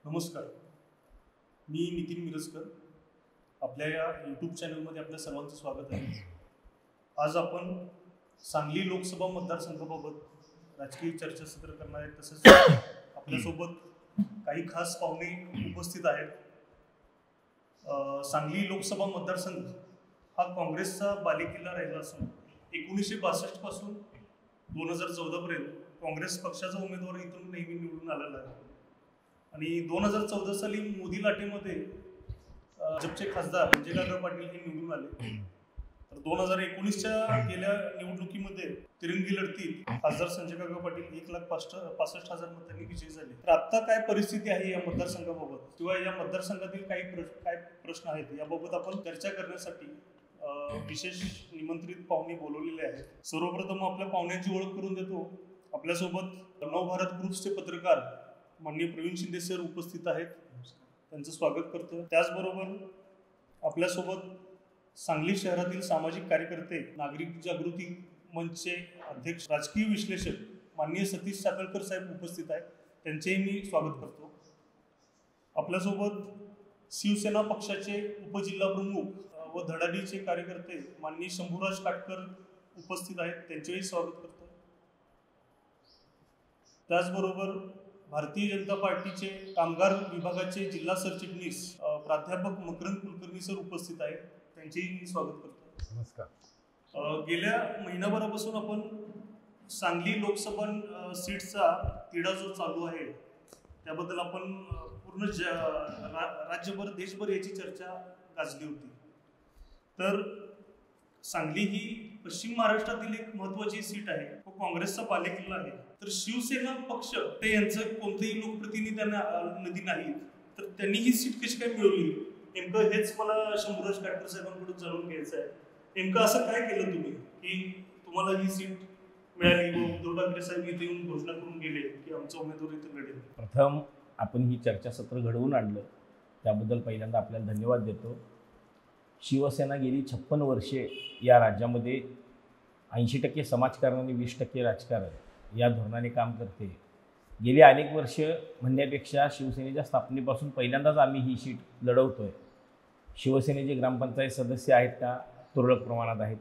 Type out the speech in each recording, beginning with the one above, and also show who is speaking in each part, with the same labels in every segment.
Speaker 1: नमस्कार. मी नितीन मिरजकर. आपल्या या यूट्यूब चॅनलमध्ये आपल्या सर्वांचं स्वागत आहे. आज आपण सांगली लोकसभा मतदारसंघाबाबत राजकीय चर्चासत्र करणार आहेत. तसेच आपल्यासोबत काही खास पाहुणे उपस्थित आहेत. सांगली लोकसभा मतदारसंघ हा काँग्रेसचा बालेकिल्ला राहिला असून 1962 पासून 2014 पर्यंत काँग्रेस पक्षाचा उमेदवार इथून नेहमी निवडून आलेला आहे. आणि 2014 साली मोदी लाटेमध्ये भाजपचे खासदार संजय पाटील हे निवडून आले. तर 2019च्या गेल्या निवडणुकीमध्ये तिरंगी लढतीत खासदार संजय पाटील 1,65,000 मतांनी विजयी झाले. तर आता काय परिस्थिती आहे या मतदारसंघाबाबत किंवा या मतदारसंघातील काय प्रश्न आहेत याबाबत आपण चर्चा करण्यासाठी विशेष निमंत्रित पाहुणे बोलवलेले आहेत. सर्वप्रथम आपल्या पाहुण्यांची ओळख करून देतो. आपल्यासोबत नवभारत ग्रुप्सचे पत्रकार माननीय प्रवीण शिंदे सर उपस्थित आहेत. त्यांचं स्वागत करतो. त्याचबरोबर आपल्यासोबत सांगली शहरातील सामाजिक कार्यकर्ते, नागरिक जागृती मंचचे अध्यक्ष, राजकीय विश्लेषक माननीय सतीश साखळकर साहेब उपस्थित आहेत. त्यांचेही मी स्वागत करतो. आपल्यासोबत शिवसेना पक्षाचे उपजिल्हा प्रमुख व धडाडीचे कार्यकर्ते माननीय शंभूराज काटकर उपस्थित आहेत. त्यांचेही स्वागत करतो. त्याचबरोबर भारतीय जनता पार्टीचे कामगार विभागाचे जिल्हा सरचिटणीस प्राध्यापक मकरंद कुलकर्णी सर उपस्थित आहेत. त्यांचेही मी स्वागत करतो.
Speaker 2: नमस्कार.
Speaker 1: गेल्या महिनाभरापासून आपण सांगली लोकसभा सीटचा तिढा जो चालू आहे त्याबद्दल आपण पूर्ण राज्यभर देशभर याची चर्चा गाजली होती. तर सांगली ही पश्चिम महाराष्ट्रातील एक महत्वाची सीट आहे. तो काँग्रेसचा बालेकिल्ला आहे. तर शिवसेना पक्ष ते यांचं कोणतेही लोकप्रतिनिधी नाही. तर त्यांनी ही सीट कशी काय मिळवली, नेमकं हेच मला शंभूराज काटकर साहेबांकडून जाणून घ्यायचं आहे. नेमकं असं काय केलं तुम्ही की तुम्हाला ही सीट मिळाली व उद्धव ठाकरे साहेब इथे येऊन घोषणा करून गेले की आमचा उमेदवार इथे लढेल?
Speaker 2: प्रथम आपण ही चर्चासत्र घडवून आणलं त्याबद्दल पहिल्यांदा आपल्याला धन्यवाद देतो. शिवसेना गेली 56 वर्षे या राज्यामध्ये 80% समाजकारण आणि 20% राजकारण या धोरणाने काम करते. गेली अनेक वर्ष म्हणण्यापेक्षा शिवसेनेच्या स्थापनेपासून पहिल्यांदाच आम्ही ही सीट लढवतोय. शिवसेनेचे ग्रामपंचायत सदस्य आहेत का? तुरळक प्रमाणात आहेत.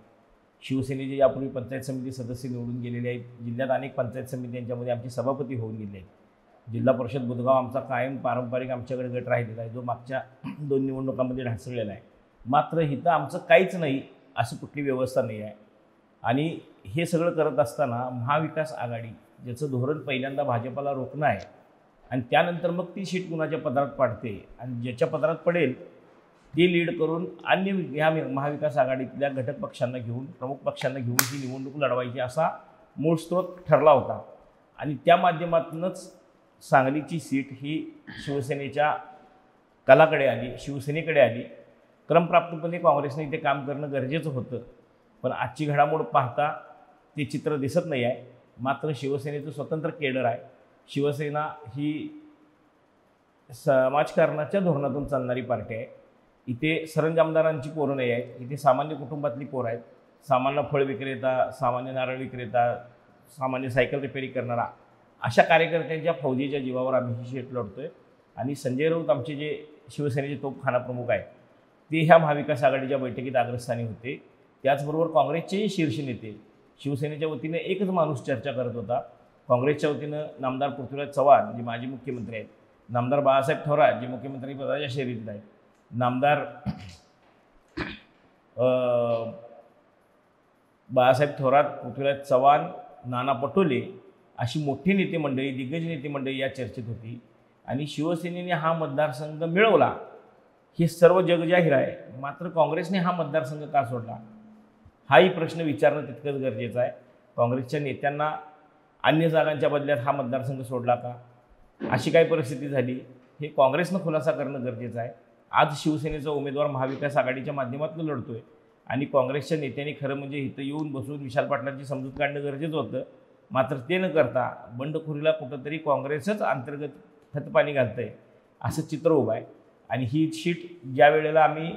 Speaker 2: शिवसेनेचे यापूर्वी पंचायत समिती सदस्य निवडून गेलेले आहेत. जिल्ह्यात अनेक पंचायत समित्यांच्यामध्ये आमचे सभापती होऊन गेले आहेत. जिल्हा परिषद बुधगाव आमचा कायम पारंपरिक आमच्याकडे गट राहिलेला आहे, जो मागच्या 2 निवडणुकांमध्ये ढासळलेला आहे. मात्र इथं आमचं काहीच नाही, असं कुठली व्यवस्था नाही आहे. आणि हे सगळं करत असताना महाविकास आघाडी ज्याचं धोरण पहिल्यांदा भाजपाला रोखणं आहे आणि त्यानंतर मग ती सीट कुणाच्या पदरात पाडते आणि ज्याच्या पदरात पडेल ते लीड करून अन्य ह्या महाविकास आघाडीतल्या घटक पक्षांना घेऊन, प्रमुख पक्षांना घेऊन ही निवडणूक लढवायची असा मूळ स्रोत ठरला होता. आणि त्या माध्यमातूनच सांगलीची सीट ही शिवसेनेच्या कलाकडे आली, शिवसेनेकडे आली. क्रमप्राप्तपणे काँग्रेसने इथे काम करणं गरजेचं होतं, पण आजची घडामोड पाहता ते चित्र दिसत नाही आहे. मात्र शिवसेनेचं स्वतंत्र केडर आहे. शिवसेना ही समाजकारणाच्या धोरणातून चालणारी पार्टी आहे. इथे सरंजामदारांची पोरं नाही आहेत. इथे सामान्य कुटुंबातली पोरं आहेत. सामान्य फळ विक्रेता, सामान्य नारळ विक्रेता, सामान्य सायकल रिपेरी करणारा अशा कार्यकर्त्यांच्या फौजीच्या जीवावर आम्ही ही सीट लढतोय. आणि संजय राऊत आमचे जे शिवसेनेचे तोफखाना प्रमुख आहेत ते ह्या महाविकास आघाडीच्या बैठकीत अग्रस्थानी होते. त्याचबरोबर काँग्रेसचेही शीर्ष नेते शिवसेनेच्या वतीने एकच माणूस चर्चा करत होता. काँग्रेसच्या वतीनं नामदार पृथ्वीराज चव्हाण जे माजी मुख्यमंत्री आहेत, नामदार बाळासाहेब थोरात जे मुख्यमंत्री पदाच्या शर्यतीत आहेत, नामदार बाळासाहेब थोरात, पृथ्वीराज चव्हाण, नाना पटोले अशी मोठी नेते मंडळी, दिग्गज नेते मंडळी या चर्चेत होती. आणि शिवसेनेने हा मतदारसंघ मिळवला हे सर्व जगजाहीर आहे. मात्र काँग्रेसने हा मतदारसंघ का सोडला हाही प्रश्न विचारणं तितकंच गरजेचं आहे. काँग्रेसच्या नेत्यांना अन्य जागांच्या बदल्यात हा मतदारसंघ सोडला का, अशी काय परिस्थिती झाली हे काँग्रेसनं खुलासा करणं गरजेचं आहे. आज शिवसेनेचा उमेदवार महाविकास आघाडीच्या माध्यमातून लढतोय आणि काँग्रेसच्या नेत्यांनी खरं म्हणजे इथं येऊन बसून विशाल पाटलांची समजूत काढणं गरजेचं होतं. मात्र ते न करता बंडखोरीला कुठंतरी काँग्रेसच अंतर्गत खतपाणी घालतंय असं चित्र उभं आहे. आणि ही सीट ज्या वेळेला आम्ही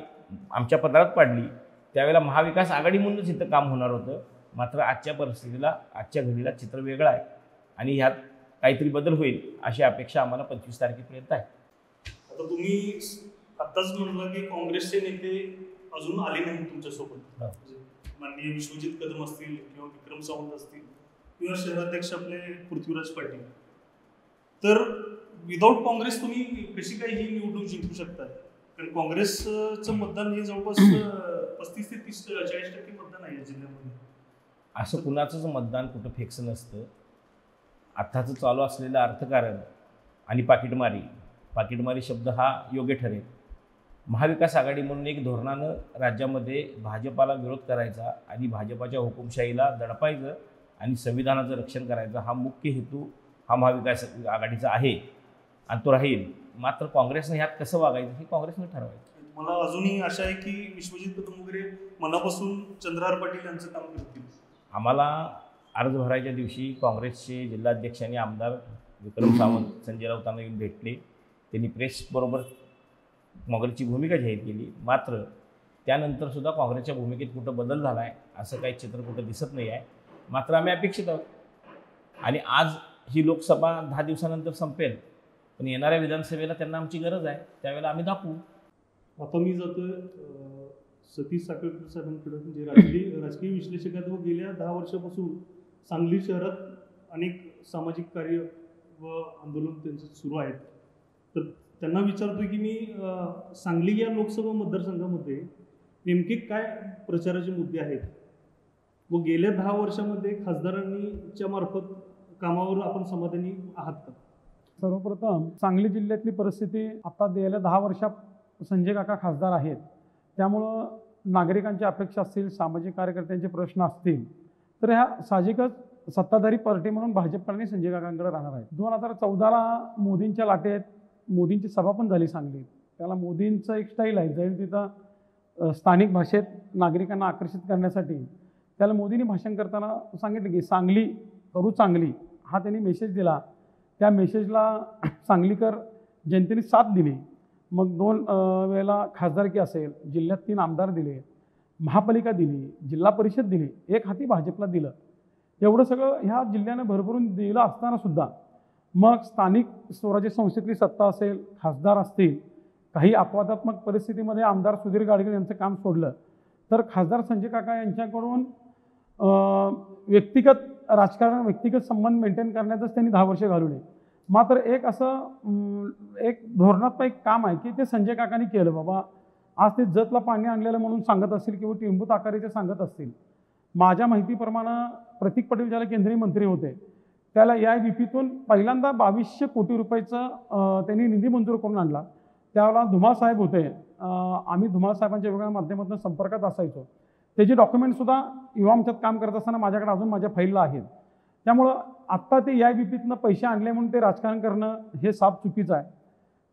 Speaker 2: आमच्या पदरात पाडली त्यावेळेला महाविकास आघाडी म्हणूनच इथं काम होणार होतं. मात्र आजच्या परिस्थितीला, आजच्या घडीला चित्र वेगळं आहे आणि ह्यात काहीतरी बदल होईल अशी अपेक्षा आम्हाला 25 तारखेपर्यंत आहे.
Speaker 1: आता तुम्ही आत्ताच म्हणलं की काँग्रेसचे नेते अजून आले नाहीत तुमच्यासोबत, माननीय विश्वजित कदम असतील किंवा विक्रम सावंत असतील किंवा शहराध्यक्ष आपले पृथ्वीराज पाटील, तर विदाऊट काँग्रेस तुम्ही कशी काही ही निवडणूक जिंकू शकता? कारण काँग्रेसचं मतदान हे जवळपास 35 ते 40% मतदान आहे या जिल्ह्यामध्ये.
Speaker 2: असं कुणाचंच मतदान कुठं फिक्स नसतं. आत्ताचं चालू असलेलं अर्थकारण आणि पाकिटमारी शब्द हा योग्य ठरेल. महाविकास आघाडी म्हणून एक धोरणानं राज्यामध्ये भाजपाला विरोध करायचा आणि भाजपाच्या हुकुमशाहीला दडपायचं आणि संविधानाचं रक्षण करायचं हा मुख्य हेतू हा महाविकास आघाडीचा आहे आणि तो राहील. मात्र काँग्रेसनं ह्यात कसं वागायचं हे काँग्रेसनं ठरवायचं.
Speaker 1: मला अजूनही आशा आहे की विश्वजित कदम वगैरे मनापासून चंद्रहार पाटील यांचं काम करतील.
Speaker 2: आम्हाला अर्ज भरायच्या दिवशी काँग्रेसचे जिल्हाध्यक्ष आणि आमदार विक्रम सावंत संजय राऊतांना येऊन भेटले. त्यांनी प्रेसबरोबर काँग्रेसची भूमिका जाहीर केली. मात्र त्यानंतरसुद्धा काँग्रेसच्या भूमिकेत कुठं बदल झाला आहे असं काही चित्र कुठं दिसत नाही आहे. मात्र आम्ही अपेक्षित आहोत. आणि आज ही लोकसभा 10 दिवसानंतर संपेल, पण येणाऱ्या विधानसभेला त्यांना आमची गरज आहे, त्यावेळेला आम्ही दाखवू.
Speaker 1: आता मी जातोय सतीश साखळकर साहेबांकडे, जे राजकीय विश्लेषक आहेत व गेल्या 10 वर्षापासून सांगली शहरात अनेक सामाजिक कार्य व आंदोलन त्यांचं सुरू आहेत. तर त्यांना विचारतोय की मी सांगली या लोकसभा मतदारसंघामध्ये नेमके काय प्रचाराचे मुद्दे आहेत व गेल्या 10 वर्षामध्ये खासदारांच्या मार्फत कामावर आपण समाधानी आहात का?
Speaker 3: सर्वप्रथम सांगली जिल्ह्यातली परिस्थिती आता गेल्या 10 वर्षात संजय काका खासदार आहेत, त्यामुळं नागरिकांच्या अपेक्षा असतील, सामाजिक कार्यकर्त्यांचे प्रश्न असतील, तर ह्या साहजिकच सत्ताधारी पार्टी म्हणून भाजपकडे संजय काकांकडे राहणार आहे. 2014ला मोदींच्या लाटेत मोदींची सभा पण झाली सांगलीत. त्याला मोदींचं एक स्टाईल आहे, जाईल तिथं स्थानिक भाषेत नागरिकांना आकर्षित करण्यासाठी त्याला मोदींनी भाषण करताना सांगितलं की सांगली करू चांगली, हा त्यांनी मेसेज दिला. त्या मेसेजला सांगलीकर जनतेने साथ दिली. मग 2 वेळेला खासदारकी असेल, जिल्ह्यात 3 आमदार दिले, महापालिका दिली, जिल्हा परिषद दिली, एक हाती भाजपला दिलं. एवढं सगळं ह्या जिल्ह्यानं भरभरून दिलं असतानासुद्धा मग स्थानिक स्वराज्य संस्थेतली सत्ता असेल, खासदार असतील, काही अपवादात्मक परिस्थितीमध्ये आमदार सुधीर गाडगीळ यांचं काम सोडलं तर खासदार संजय काका यांच्याकडून व्यक्तिगत राजकारण, व्यक्तिगत संबंध मेंटेन करण्यातच त्यांनी 10 वर्ष घालवले. मात्र एक असं एक धोरणात्मक एक काम आहे की ते संजय काकांनी केलं. बाबा आज ते जतला पाणी आणलेलं म्हणून सांगत असतील किंवा टिंबू ताकारीचे सांगत असतील. माझ्या माहितीप्रमाणे प्रतीक पाटील ज्याला केंद्रीय मंत्री होते त्याला AIBPतून पहिल्यांदा 2200 कोटी रुपयाचं त्यांनी निधी मंजूर करून आणला. त्यावेळेला धुमाळ साहेब होते. आम्ही धुमाळ साहेबांच्या वेगळ्या माध्यमातून संपर्कात असायचो. त्याचे डॉक्युमेंटसुद्धा युवा आमच्यात काम करत असताना माझ्याकडे अजून माझ्या फाईलला आहेत. त्यामुळं आत्ता ते AIBPतनं पैसे आणले म्हणून ते राजकारण करणं हे साफ चुकीचं आहे.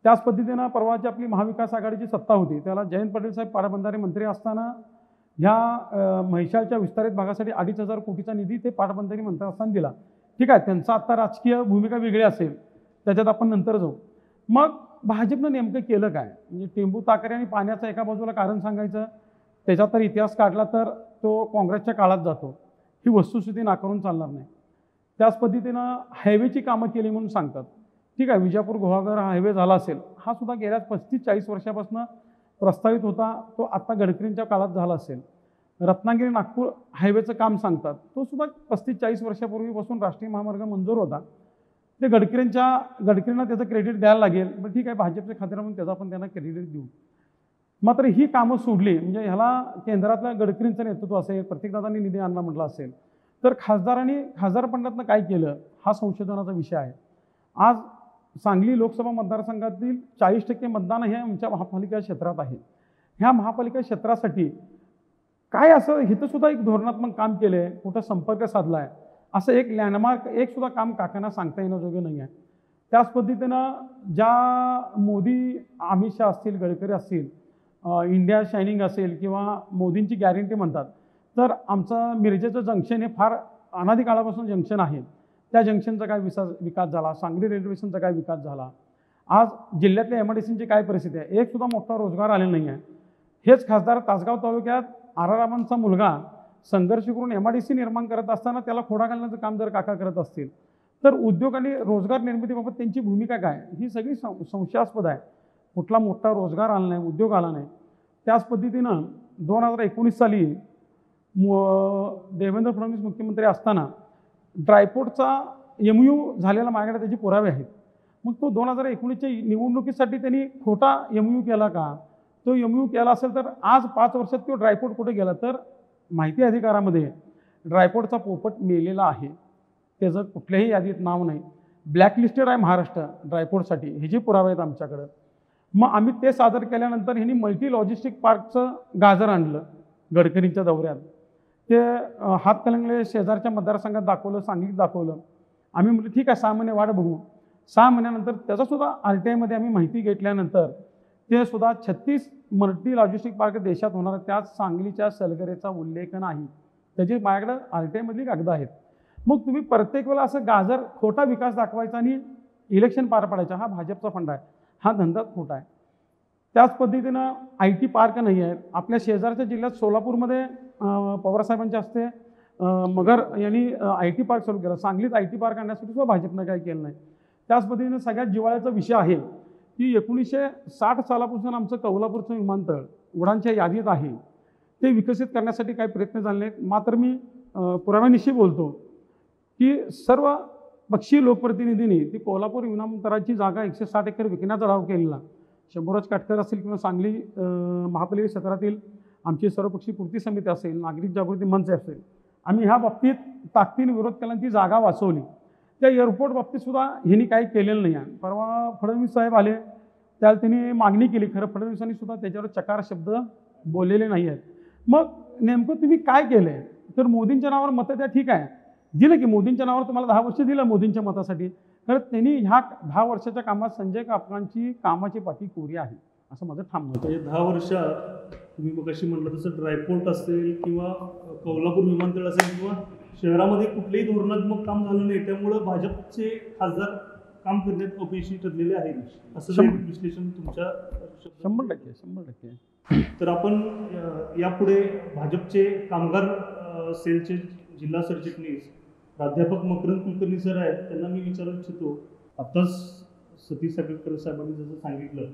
Speaker 3: त्याच पद्धतीनं परवाची आपली महाविकास आघाडीची सत्ता होती, त्याला जयंत पाटील साहेब पाटबंधारे मंत्री असताना ह्या म्हैसाळच्या विस्तारित भागासाठी 2,500 कोटीचा निधी ते पाटबंधारे मंत्री असताना दिला. ठीक आहे, त्यांचा आत्ता राजकीय भूमिका वेगळी असेल, त्याच्यात आपण नंतर जाऊ. मग भाजपनं नेमकं केलं काय? म्हणजे टेंबू ताकरे आणि पाण्याचं एका बाजूला कारण सांगायचं, त्याचा तर इतिहास काढला तर तो काँग्रेसच्या काळात जातो. ही वस्तुस्थिती नाकारून चालणार नाही. त्याच पद्धतीनं हायवेची कामं केली म्हणून सांगतात. ठीक आहे, विजापूर गुहागर हा हायवे झाला असेल, हा सुद्धा गेल्या 35-40 वर्षापासून प्रस्तावित होता, तो आत्ता गडकरींच्या काळात झाला असेल. रत्नागिरी नागपूर हायवेचं काम सांगतात, तो सुद्धा 35-40 वर्षापूर्वीपासून राष्ट्रीय महामार्ग मंजूर होता. ते गडकरींना त्याचं क्रेडिट द्यायला लागेल. पण ठीक आहे, भाजपच्या खात्याला म्हणून त्याचा पण त्यांना क्रेडिट देऊ. मात्र ही कामं सोडली म्हणजे ह्याला केंद्रातल्या गडकरींचं नेतृत्व असेल, प्रतीकदादांनी निधी आणला म्हटलं असेल, तर खासदारांनी खासदारपणातनं काय केलं हा संशोधनाचा विषय आहे. आज सांगली लोकसभा मतदारसंघातील 40% मतदान हे आमच्या महापालिका क्षेत्रात आहे. ह्या महापालिका क्षेत्रासाठी काय असं इथं सुद्धा एक धोरणात्मक काम केलं आहे, कुठं संपर्क साधला आहे, असं एक लँडमार्क एक सुद्धा काम काकांना सांगता येण्याजोगं नाही आहे. त्याच पद्धतीनं ज्या मोदी, अमित शहा असतील, गडकरी असतील, इंडिया शायनिंग असेल किंवा मोदींची गॅरंटी म्हणतात, तर आमचं मिरजेचं जंक्शन हे फार अनादी काळापासून जंक्शन आहे. त्या जंक्शनचा काय विकास झाला, सांगली रेल्वे स्टेशनचा काय विकास झाला, आज जिल्ह्यातल्या MIDCची काय परिस्थिती आहे, एक सुद्धा मोठा रोजगार आलेला नाही आहे. हेच खासदार तासगाव तालुक्यात आरारामांचा मुलगा संघर्ष करून MIDC निर्माण करत असताना त्याला खोडा घालण्याचं काम जर काका करत असतील तर उद्योग आणि रोजगार निर्मितीबाबत त्यांची भूमिका काय ही सगळी संशयास्पद आहे. कुठला मोठा रोजगार आला नाही, उद्योग आला नाही. त्याच पद्धतीनं 2019 साली देवेंद्र फडणवीस मुख्यमंत्री असताना ड्रायपोर्टचा MOU झालेला माझ्याकडे त्याचे पुरावे आहेत. मग तो 2019च्या निवडणुकीसाठी त्यांनी खोटा MOU केला का? तो MOU केला असेल तर आज 5 वर्षात तो ड्रायपोर्ट कुठे गेला? तर माहिती अधिकारामध्ये ड्रायपोर्टचा पोपट मेलेला आहे. त्याचं कुठल्याही यादीत नाव नाही. ब्लॅकलिस्टेड आहे महाराष्ट्र ड्रायपोर्टसाठी. हे जे पुरावे आहेत आमच्याकडं. मग आम्ही ते सादर केल्यानंतर ह्यांनी मल्टी लॉजिस्टिक पार्कचं गाजर आणलं गडकरींच्या दौऱ्यात. ते हातकणंगले शेजारच्या मतदारसंघात दाखवलं, सांगलीत दाखवलं. आम्ही म्हटलं ठीक आहे 6 महिने वाट बघू. 6 महिन्यानंतर त्याचासुद्धा RTIमध्ये आम्ही माहिती घेतल्यानंतर ते सुद्धा 36 मल्टी लॉजिस्टिक पार्क देशात होणार, त्यात सांगलीच्या सलगरेचा उल्लेख नाही. त्याची माझ्याकडे RTIमधली कागद आहेत. मग तुम्ही प्रत्येक वेळा असं गाजर खोटा विकास दाखवायचा आणि इलेक्शन पार पाडायचा, हा भाजपचा फंडा आहे. हा धंदाच खोटा आहे. त्याच पद्धतीनं IT पार्क नाही आहेत. आपल्या शेजारच्या जिल्ह्यात सोलापूरमध्ये पवारसाहेबांच्या हस्ते मगर यांनी IT पार्क सुरू केला. सांगलीत IT पार्क आणण्यासाठी सुद्धा भाजपनं काही केलं नाही. त्याच पद्धतीनं सगळ्यात जिव्हाळ्याचा विषय आहे की 1960 सालापासून आमचं कौलापूरचं विमानतळ उडानच्या यादीत आहे. ते विकसित करण्यासाठी काही प्रयत्न झाले नाहीत. मात्र मी पुराव्यानिशी बोलतो की सर्व पक्षी लोकप्रतिनिधींनी ती कोल्हापूर विमानतळाची जागा 160 एकर विकण्याचा डाव केलेला. शंभूराज काटकर असेल किंवा सांगली महापालिका क्षेत्रातील आमची सर्वपक्षी कृती समिती असेल, नागरिक जागृती मंच असेल, आम्ही ह्या बाबतीत ताकदीने विरोध केला आणि ती जागा वाचवली. त्या एअरपोर्ट बाबतीत सुद्धा ह्यांनी काही केलेलं नाही आहे. परवा फडणवीस साहेब आले त्याला त्यांनी मागणी केली. खरं फडणवीसांनी सुद्धा त्याच्यावर चकार शब्द बोललेले नाही आहेत. मग नेमकं तुम्ही काय केलं आहे? तर मोदींच्या नावावर मतं द्या, ठीक आहे, दिलं की मोदींच्या नावावर तुम्हाला 10 वर्ष दिलं मोदींच्या मतासाठी. तर त्यांनी ह्या 10 वर्षाच्या कामात संजय काकांची कामाची पाठी कोरी आहे असं माझं ठाम मत आहे.
Speaker 1: 10 वर्षात तुम्ही मगाशी म्हटलं तसं ड्रायपोर्ट असेल किंवा कोल्हापूर विमानतळ असेल किंवा शहरामध्ये कुठलेही धोरणात्मक काम झालं नाही, त्यामुळं भाजपचे खासदार काम करण्यात अपयशी ठरलेले आहेत असं विश्लेषण तुमच्या
Speaker 3: 100%.
Speaker 1: तर आपण यापुढे भाजपचे कामगार सेलचे जिल्हा सरचिटणीस प्राध्यापक मकरंद कुलकर्णी सर आहेत, त्यांना मी विचारू इच्छितो. आत्ताच सतीश सागरकर साहेबांनी जसं सांगितलं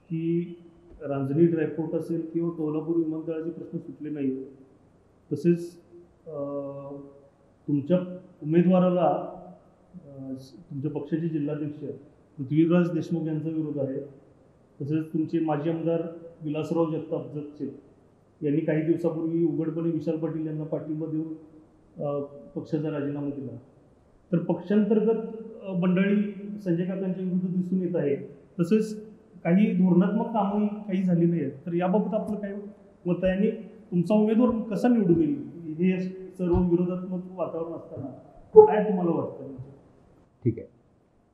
Speaker 1: की रांजणी ड्रायपोर्ट असेल किंवा कोल्हापूर विमानतळाचे प्रश्न सुटले नाही, तसेच तुमच्या उमेदवाराला तुमच्या पक्षाचे जिल्हाध्यक्ष पृथ्वीराज देशमुख यांचा विरोध आहे. तसेच तुमचे माजी आमदार विलासराव जगताप जगचे यांनी काही दिवसापूर्वी उघडपणे विशाल पाटील यांना पाठिंबा देऊन पक्षाचा राजीनामा दिला. तर पक्षांतर्गत मंडळी संजय काकांच्या विरुद्ध दिसून येत आहे. तसेच काही धोरणात्मक कामही काही झाली नाही आहेत. तर याबाबत आपलं काय मत आहे आणि तुमचा उमेदवार कसा निवडून येईल हे सर्व विरोधात्मक वातावरण असताना काय तुम्हाला वाटतं?
Speaker 4: ठीक आहे.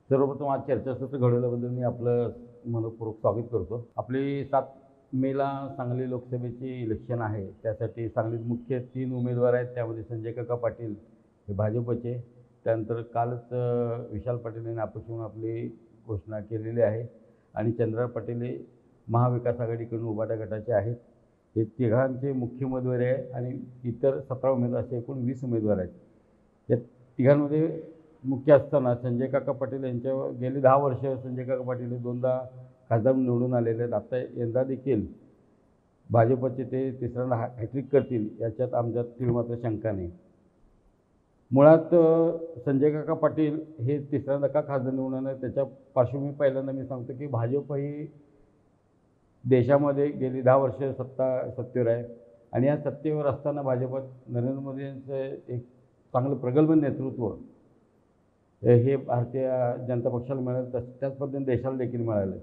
Speaker 4: सर्वप्रथम आज चर्चासत्र घडवल्याबद्दल मी आपलं मनपूर्वक स्वागत करतो. आपली 7 मेला सांगली लोकसभेची इलेक्शन आहे. त्यासाठी सांगलीत मुख्य 3 उमेदवार आहेत. त्यामध्ये संजय काका पाटील हे भाजपचे, त्यानंतर कालच विशाल पाटील यांनी अपक्ष म्हणून आपली घोषणा केलेली आहे आणि चंद्रराव पाटील हे महाविकास आघाडीकडून उभाटा गटाचे आहेत. हे तिघांचे मुख्य उमेदवार आहे आणि इतर 17 उमेदवार असे एकूण 20 उमेदवार आहेत. या तिघांमध्ये मुख्य असताना संजय काका पाटील यांच्या गेली 10 वर्ष संजय काका पाटील हे 2दा खासदार निवडून आलेले आहेत. आता यंदा देखील भाजपचे ते 3ऱ्यांदा हॅट्रिक करतील याच्यात आमच्यात तीळमात्र शंका नाही. मुळात संजय काका पाटील हे 3ऱ्यांदा का खासदार निवडून आले त्याच्या पार्श्वभूमी पहिल्यांदा मी सांगतो की भाजप ही देशामध्ये गेली 10 वर्ष सत्तेवर आहे आणि या सत्तेवर असताना भाजपात नरेंद्र मोदी यांचं एक चांगलं प्रगल्भ नेतृत्व हे भारतीय जनता पक्षाला मिळालं, त्याच पद्धतीने देशाला देखील मिळालं.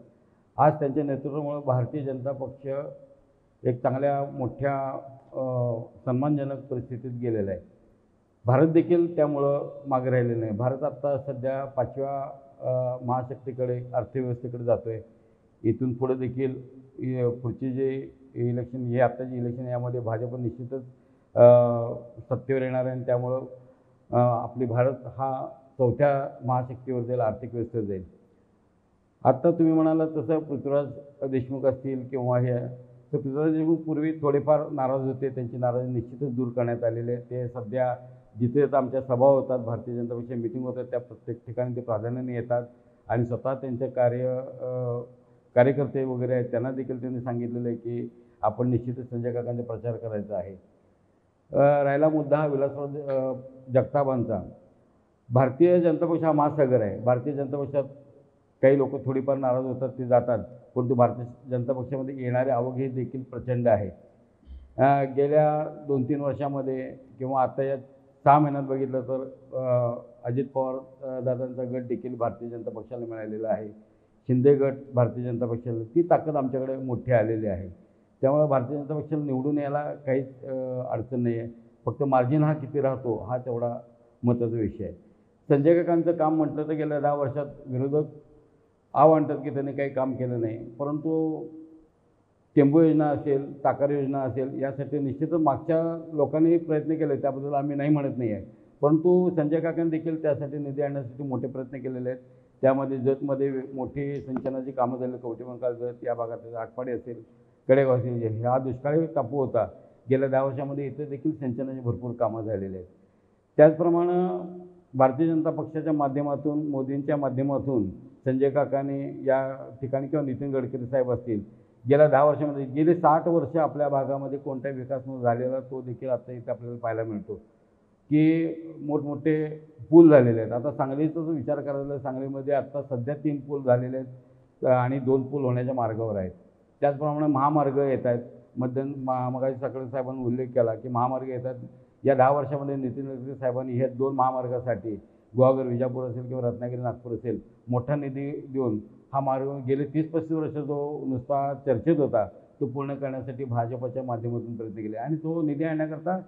Speaker 4: आज त्यांच्या नेतृत्वामुळे भारतीय जनता पक्ष एक चांगल्या मोठ्या सन्मानजनक परिस्थितीत गेलेला आहे. भारत देखील त्यामुळं मागे राहिलेलं नाही. भारत आत्ता सध्या 5व्या महाशक्तीकडे अर्थव्यवस्थेकडे जातो आहे. इथून पुढे देखील पुढचे जे इलेक्शन हे आत्ताचे इलेक्शन यामध्ये भाजप निश्चितच सत्तेवर येणार आहे आणि त्यामुळं आपली भारत हा 4थ्या महाशक्तीवर जाईल, आर्थिक व्यवस्थेवर जाईल. आत्ता तुम्ही म्हणाला तसं पृथ्वीराज देशमुख असतील किंवा हे, तर पृथ्वीराज देशमुख पूर्वी थोडेफार नाराज होते. त्यांची नाराजी निश्चितच दूर करण्यात आलेली आहे. ते सध्या जिथे आमच्या सभा होतात, भारतीय जनता पक्षाच्या मिटिंग होतात, त्या प्रत्येक ठिकाणी ते प्राधान्याने येतात आणि स्वतः त्यांचं कार्य कार्यकर्ते वगैरे आहेत त्यांना देखील त्यांनी सांगितलेलं आहे की आपण निश्चितच संजय काकांचा प्रचार करायचा आहे. राहिला मुद्दा हा विलासराव जगतापांचा. भारतीय जनता पक्ष हा महासागर आहे. भारतीय जनता पक्षात काही लोक थोडीफार नाराज होतात, ते जातात, परंतु भारतीय जनता पक्षामध्ये येणारे आवक हे देखील प्रचंड आहे. गेल्या 2-3 वर्षामध्ये किंवा आता या 6 महिन्यात बघितलं तर अजित पवार दादांचा गट देखील भारतीय जनता पक्षाला मिळालेला आहे. शिंदे गट भारतीय जनता पक्षाला, ती ताकद आमच्याकडे मोठी आलेली आहे. त्यामुळे भारतीय जनता पक्षाला निवडून यायला काहीच अडचण नाही आहे. फक्त मार्जिन हा किती राहतो हा तेवढा महत्त्वाचा विषय आहे. संजय काकांचं काम म्हटलं तर गेल्या 10 वर्षात विरोधक म्हणतात की त्यांनी काही काम केलं नाही, परंतु टेंबू योजना असेल, साकार योजना असेल, यासाठी निश्चितच मागच्या लोकांनी प्रयत्न केले, त्याबद्दल आम्ही नाही म्हणत नाही आहे. परंतु संजय काकांनी देखील त्यासाठी निधी आणण्यासाठी मोठे प्रयत्न केलेले आहेत. त्यामध्ये जतमध्ये मोठी सिंचनाची कामं झाली, कवठेमंकाळ जत या भागात, आटपाडी असेल, कडेगाव असेल, हा दुष्काळी टापू होता. गेल्या 10 वर्षामध्ये इथे देखील सिंचनाची भरपूर कामं झालेली आहेत. त्याचप्रमाणे भारतीय जनता पक्षाच्या माध्यमातून, मोदींच्या माध्यमातून संजय काकांनी या ठिकाणी किंवा नितीन गडकरी साहेब असतील, गेल्या 10 वर्षामध्ये गेले 60 वर्ष आपल्या भागामध्ये कोणताही विकास न झालेला तो देखील आता इथे आपल्याला पाहायला मिळतो की मोठमोठे पूल झालेले आहेत. आता सांगलीचा जो विचार करायला, सांगलीमध्ये आत्ता सध्या 3 पूल झालेले आहेत आणि 2 पूल होण्याच्या मार्गावर आहेत. त्याचप्रमाणे महामार्ग येत आहेत. मगाशी सकाळी साहेबांनी उल्लेख केला की महामार्ग येतात. या 10 वर्षामध्ये नितीन गडकरी साहेबांनी ह्या 2 महामार्गासाठी गुहागर विजापूर असेल किंवा रत्नागिरी नागपूर असेल मोठा निधी देऊन हा मार्ग गेले 30-35 वर्ष जो नुसता चर्चेत होता तो पूर्ण करण्यासाठी भाजपच्या माध्यमातून प्रयत्न केले आणि तो निधी आणण्याकरता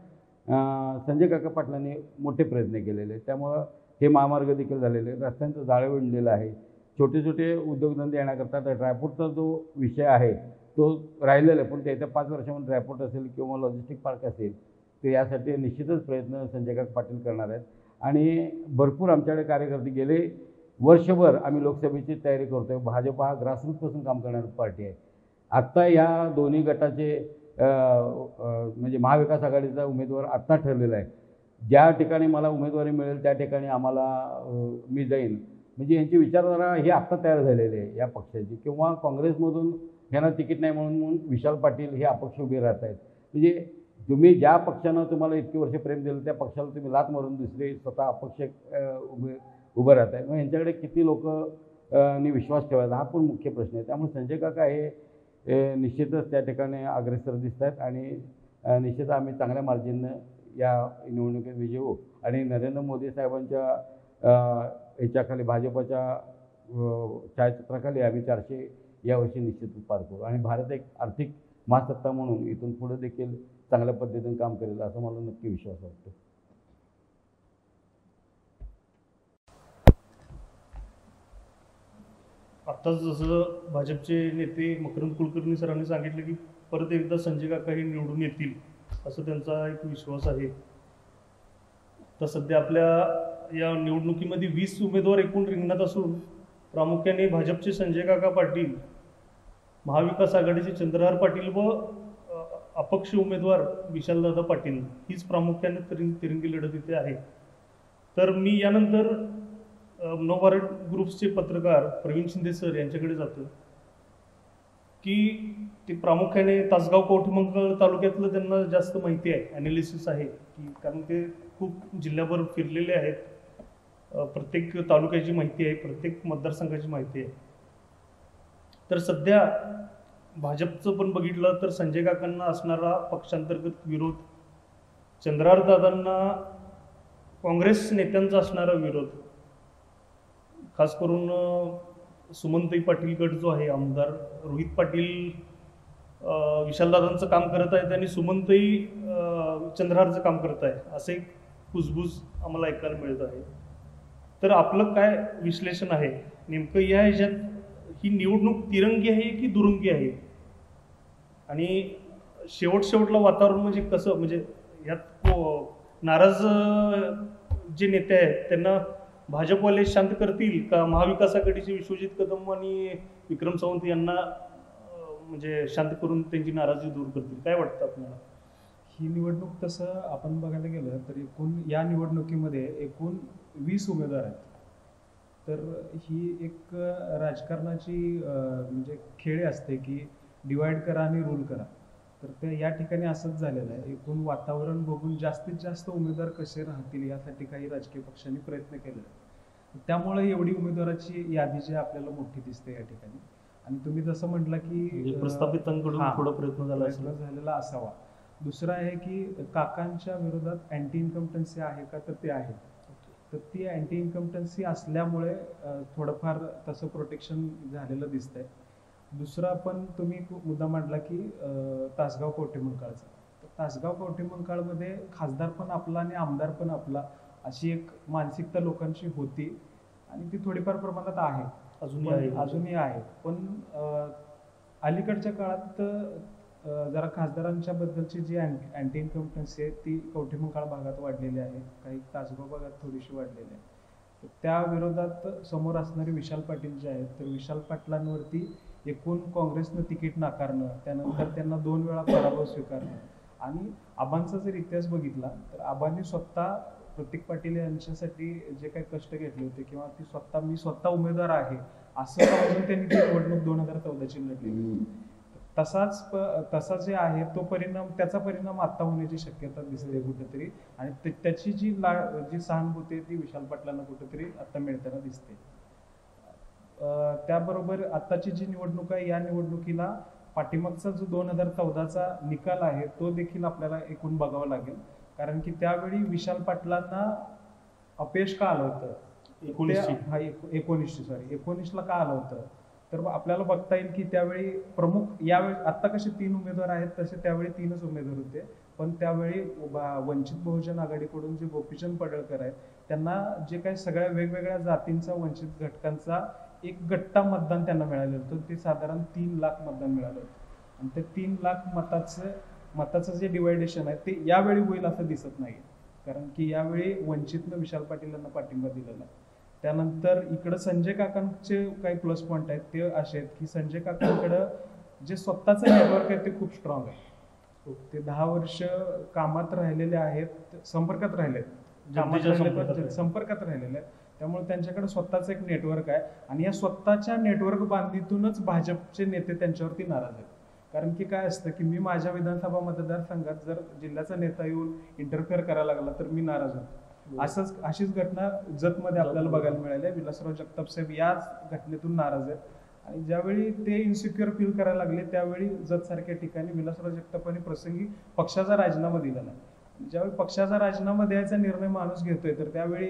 Speaker 4: संजय काका पाटलांनी मोठे प्रयत्न केलेले. त्यामुळं हे महामार्ग देखील झालेले, रस्त्यांचं जाळं विणलेलं आहे. छोटे छोटे उद्योगधंदे येण्याकरता तर ड्रायपोर्टचा जो विषय आहे तो राहिलेला आहे, पण येत्या 5 वर्षामध्ये ड्रायपोर्ट असेल किंवा लॉजिस्टिक पार्क असेल तर यासाठी निश्चितच प्रयत्न संजय काका पाटील करणार आहेत. आणि भरपूर आमच्याकडे कार्यकर्ते गेले वर्षभर आम्ही लोकसभेची तयारी करतो आहे. भाजप हा ग्रासरूटपासून काम करणारी पार्टी आहे. आत्ता या दोन्ही गटाचे म्हणजे महाविकास आघाडीचा उमेदवार आत्ता ठरलेला आहे. ज्या ठिकाणी मला उमेदवारी मिळेल त्या ठिकाणी मी जाईन, म्हणजे यांची विचारधारा ही आत्ता तयार झालेली आहे या पक्षाची. किंवा काँग्रेसमधून ह्यांना तिकीट नाही म्हणून विशाल पाटील हे अपक्ष उभे राहत आहेत. म्हणजे तुम्ही ज्या पक्षानं तुम्हाला इतकी वर्ष प्रेम दिलं त्या पक्षाला तुम्ही लात मारून दुसरे स्वतः अपक्ष उभं राहत आहे. मग यांच्याकडे किती लोकांनी विश्वास ठेवायचा हा पण मुख्य प्रश्न आहे. त्यामुळे संजय काका हे निश्चितच त्या ठिकाणी अग्रेसर दिसत आहेत आणि निश्चितच आम्ही चांगल्या मार्जिननं या निवडणुकीत विजयी होऊ आणि नरेंद्र मोदी साहेबांच्या ह्याच्याखाली भाजपच्या छायाचित्राखाली आम्ही 400 यावर्षी निश्चितच पार करू आणि भारत एक आर्थिक महासत्ता म्हणून इथून पुढे देखील चांगल्या पद्धतीने काम करेल असा मला नक्की विश्वास वाटतो.
Speaker 1: आत्ताच जसं भाजपचे नेते मकरंद कुलकर्णी सरांनी सांगितलं की परत एकदा संजय काका हे निवडून येतील असं त्यांचा एक विश्वास आहे. तर सध्या आपल्या या निवडणुकीमध्ये 20 उमेदवार एकूण रिंगणात असून प्रामुख्याने भाजपचे संजय काका पाटील, महाविकास आघाडीचे चंद्रहार पाटील व अपक्ष उमेदवार विशालदादा पाटील हीच प्रामुख्याने तिरंगी लढत इथे आहे. तर मी यानंतर नवभारत ग्रुप्सचे पत्रकार प्रवीण शिंदे सर यांच्याकडे जातो की ते प्रामुख्याने तासगाव कवठेमंकाळ तालुक्यातलं त्यांना जास्त माहिती आहे, ॲनालिसिस आहे की कारण ते खूप जिल्ह्याभर फिरलेले आहेत. प्रत्येक तालुक्याची माहिती आहे, प्रत्येक मतदारसंघाची माहिती आहे. तर सध्या भाजपचं पण बघितलं तर संजय काकांना असणारा पक्षांतर्गत विरोध, चंद्रहार दादांना काँग्रेस नेत्यांचा असणारा विरोध, खास करून सुमनताई पाटील गट जो आहे, आमदार रोहित पाटील विशालदादांचं काम करत आहेत आणि सुमनताई चंद्रहारचं काम करत आहे, असे एक कुजबूज आम्हाला ऐकायला मिळत आहे. तर आपलं काय विश्लेषण आहे नेमकं या ह्याच्यात, ही निवडणूक तिरंगी आहे की दुरंगी आहे आणि शेवटला वातावरण म्हणजे कसं, म्हणजे यात नाराज जे नेते आहेत त्यांना भाजपवाले शांत करतील का महाविकास आघाडीचे विश्वजित कदम आणि विक्रम सावंत यांना म्हणजे शांत करून त्यांची नाराजी दूर करतील, काय वाटतं आपल्याला?
Speaker 5: ही निवडणूक तसं आपण बघायला गेलं तर एकूण या निवडणुकीमध्ये एकूण 20 उमेदवार आहेत. तर ही एक राजकारणाची म्हणजे खेळ असते की डिवाइड करा आणि रूल करा. तर ते या ठिकाणी असंच झालेलं आहे. एकूण वातावरण बघून जास्तीत जास्त उमेदवार कसे राहतील यासाठी काही राजकीय पक्षांनी प्रयत्न केलेला आहे. त्यामुळे एवढी उमेदवाराची यादी जी आपल्याला मोठी दिसते या ठिकाणी. आणि तुम्ही जसं म्हटलं की
Speaker 1: प्रस्थापितांकडून थोडा प्रयत्न झाला
Speaker 5: झालेला असावा. दुसरं आहे की काकांच्या विरोधात अँटी इन्कम्पटन्सी आहे का, तर ते आहे. तर ती अँटी इन्कम्पटन्सी असल्यामुळे थोडंफार तसं प्रोटेक्शन झालेलं दिसतंय. दुसरं आपण तुम्ही मुद्दा मांडला की तासगाव कवठेमंकाळचा. तर तासगाव कवठेमंकाळमध्ये खासदार पण आपला आणि आमदार पण आपला अशी एक मानसिकता लोकांची होती आणि ती थोडीफार प्रमाणात आहे, अजूनही आहे. पण अलीकडच्या काळात जरा खासदारांच्या बद्दलची जी अँटी इन्कम्पटन्सी आहे ती कवठेमंकाळ भागात वाढलेली आहे, काही तासगाव भागात थोडीशी वाढलेली आहे. त्या विरोधात समोर असणारे विशाल पाटील जे आहेत, तर विशाल पाटलांवरती एकूण काँग्रेसनं तिकीट नाकारणं, त्यानंतर त्यांना 2 वेळा पराभव स्वीकारणं आणि आबांचा जर इतिहास बघितला तर आबांनी स्वतः प्रतीक पाटील यांच्यासाठी जे काही कष्ट घेतले होते किंवा ती मी स्वतः उमेदवार आहे असं समजून त्यांनी ती निवडणूक 2014ची लढली. तसा जे आहे तो परिणाम, त्याचा परिणाम आता होण्याची शक्यता दिसते कुठेतरी. आणि त्याची जी सहानुभूती आहे ती विशाल पाटलांना कुठेतरी आता मिळताना दिसते. त्याबरोबर आताची जी निवडणूक आहे या निवडणुकीला पाठीमागचा जो 2014चा निकाल आहे तो देखील आपल्याला एकूण बघावा लागेल. कारण की त्यावेळी विशाल पाटलांना अपयश का आलं होतं, 19ला का आलं होतं, तर आपल्याला बघता येईल की त्यावेळी प्रमुख, यावेळी आता कसे 3 उमेदवार आहेत तसे त्यावेळी 3च उमेदवार होते. पण त्यावेळी वंचित बहुजन आघाडीकडून जे गोपीचंद पडळकर आहेत त्यांना जे काही सगळ्या वेगवेगळ्या जातींचा, वंचित घटकांचा एक गट्टा मतदान त्यांना मिळालं होतं. ते साधारण 3 लाख मतदान मिळालं होतं. आणि ते 3 लाख मताचं जे डिवायडेशन आहे ते यावेळी होईल असं दिसत नाही. कारण की यावेळी वंचितनं विशाल पाटील यांना पाठिंबा दिलेला आहे. त्यानंतर इकडं संजय काकांचे काही प्लस पॉईंट आहेत ते असे आहेत की संजय काकांकडं जे स्वतःचं नेटवर्क आहे ते खूप स्ट्रॉंग आहे. ते 10 वर्ष कामात राहिलेले आहेत, संपर्कात राहिलेत, संपर्कात राहिलेले आहेत. त्यामुळे त्यांच्याकडे स्वतःच एक नेटवर्क आहे आणि या स्वतःच्या नेटवर्क बांधणीतूनच भाजपचे नेते त्यांच्यावरती नाराज आहेत. कारण की काय असतं की मी माझ्या विधानसभा मतदारसंघात जर जिल्ह्याचा नेता येऊन इंटरफेअर करायला लागला तर मी नाराज होतो. अशीच घटना जतमध्ये आपल्याला बघायला मिळाली आहे. विलासराव जगताप साहेब याच घटनेतून नाराज आहेत. आणि ज्यावेळी ते इन्सिक्युअर फील करायला लागले त्यावेळी जत सारख्या ठिकाणी विलासराव जगतापांनी प्रसंगी पक्षाचा राजीनामा दिला नाही. ज्यावेळी पक्षाचा राजीनामा द्यायचा निर्णय माणूस घेतोय तर त्यावेळी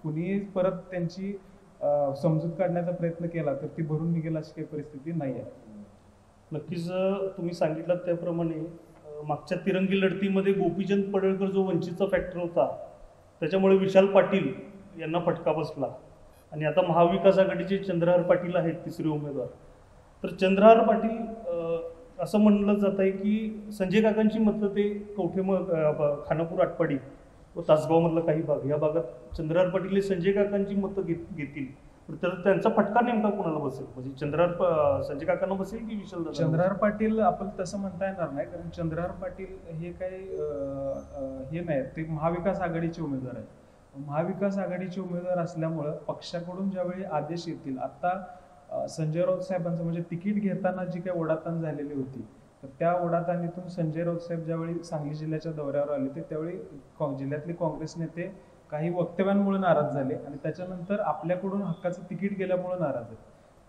Speaker 5: कुणीही परत त्यांची समजूत काढण्याचा प्रयत्न केला तर ती भरून निघेल अशी काही परिस्थिती नाही आहे.
Speaker 1: नक्कीच तुम्ही सांगितलं त्याप्रमाणे मागच्या तिरंगी लढतीमध्ये गोपीचंद पडळकर जो वंचितचा फॅक्टर होता त्याच्यामुळे विशाल पाटील यांना फटका बसला. आणि आता महाविकास आघाडीचे चंद्रहार पाटील आहेत तिसरे उमेदवार. तर चंद्रहार पाटील असं म्हणलं जात आहे की संजय काकांची मतं ते खानापूर, आटपाडी व तासगावमधला काही भाग, या भागात चंद्रहार पाटील हे संजय काकांची मतं घेतील. तर त्यांचा फटका नेमका कोणाला बसेल, म्हणजे संजय काकांना बसेल की विशाल?
Speaker 5: चंद्रहार पाटील आपण तसं म्हणता येणार नाही, कारण चंद्रहार पाटील हे काही हे नाही, ते महाविकास आघाडीचे उमेदवार आहेत. महाविकास आघाडीचे उमेदवार असल्यामुळं पक्षाकडून ज्यावेळी आदेश येतील, आता संजय राऊत साहेबांचं म्हणजे तिकीट घेताना जी काही ओढाताण झालेली होती तर त्या ओढाताणीतून संजय राऊत साहेब ज्यावेळी सांगली जिल्ह्याच्या दौऱ्यावर आले त्यावेळी जिल्ह्यातले काँग्रेस नेते काही वक्तव्यांमुळे नाराज झाले आणि त्याच्यानंतर आपल्याकडून हक्काचं तिकीट गेल्यामुळे नाराज आहेत.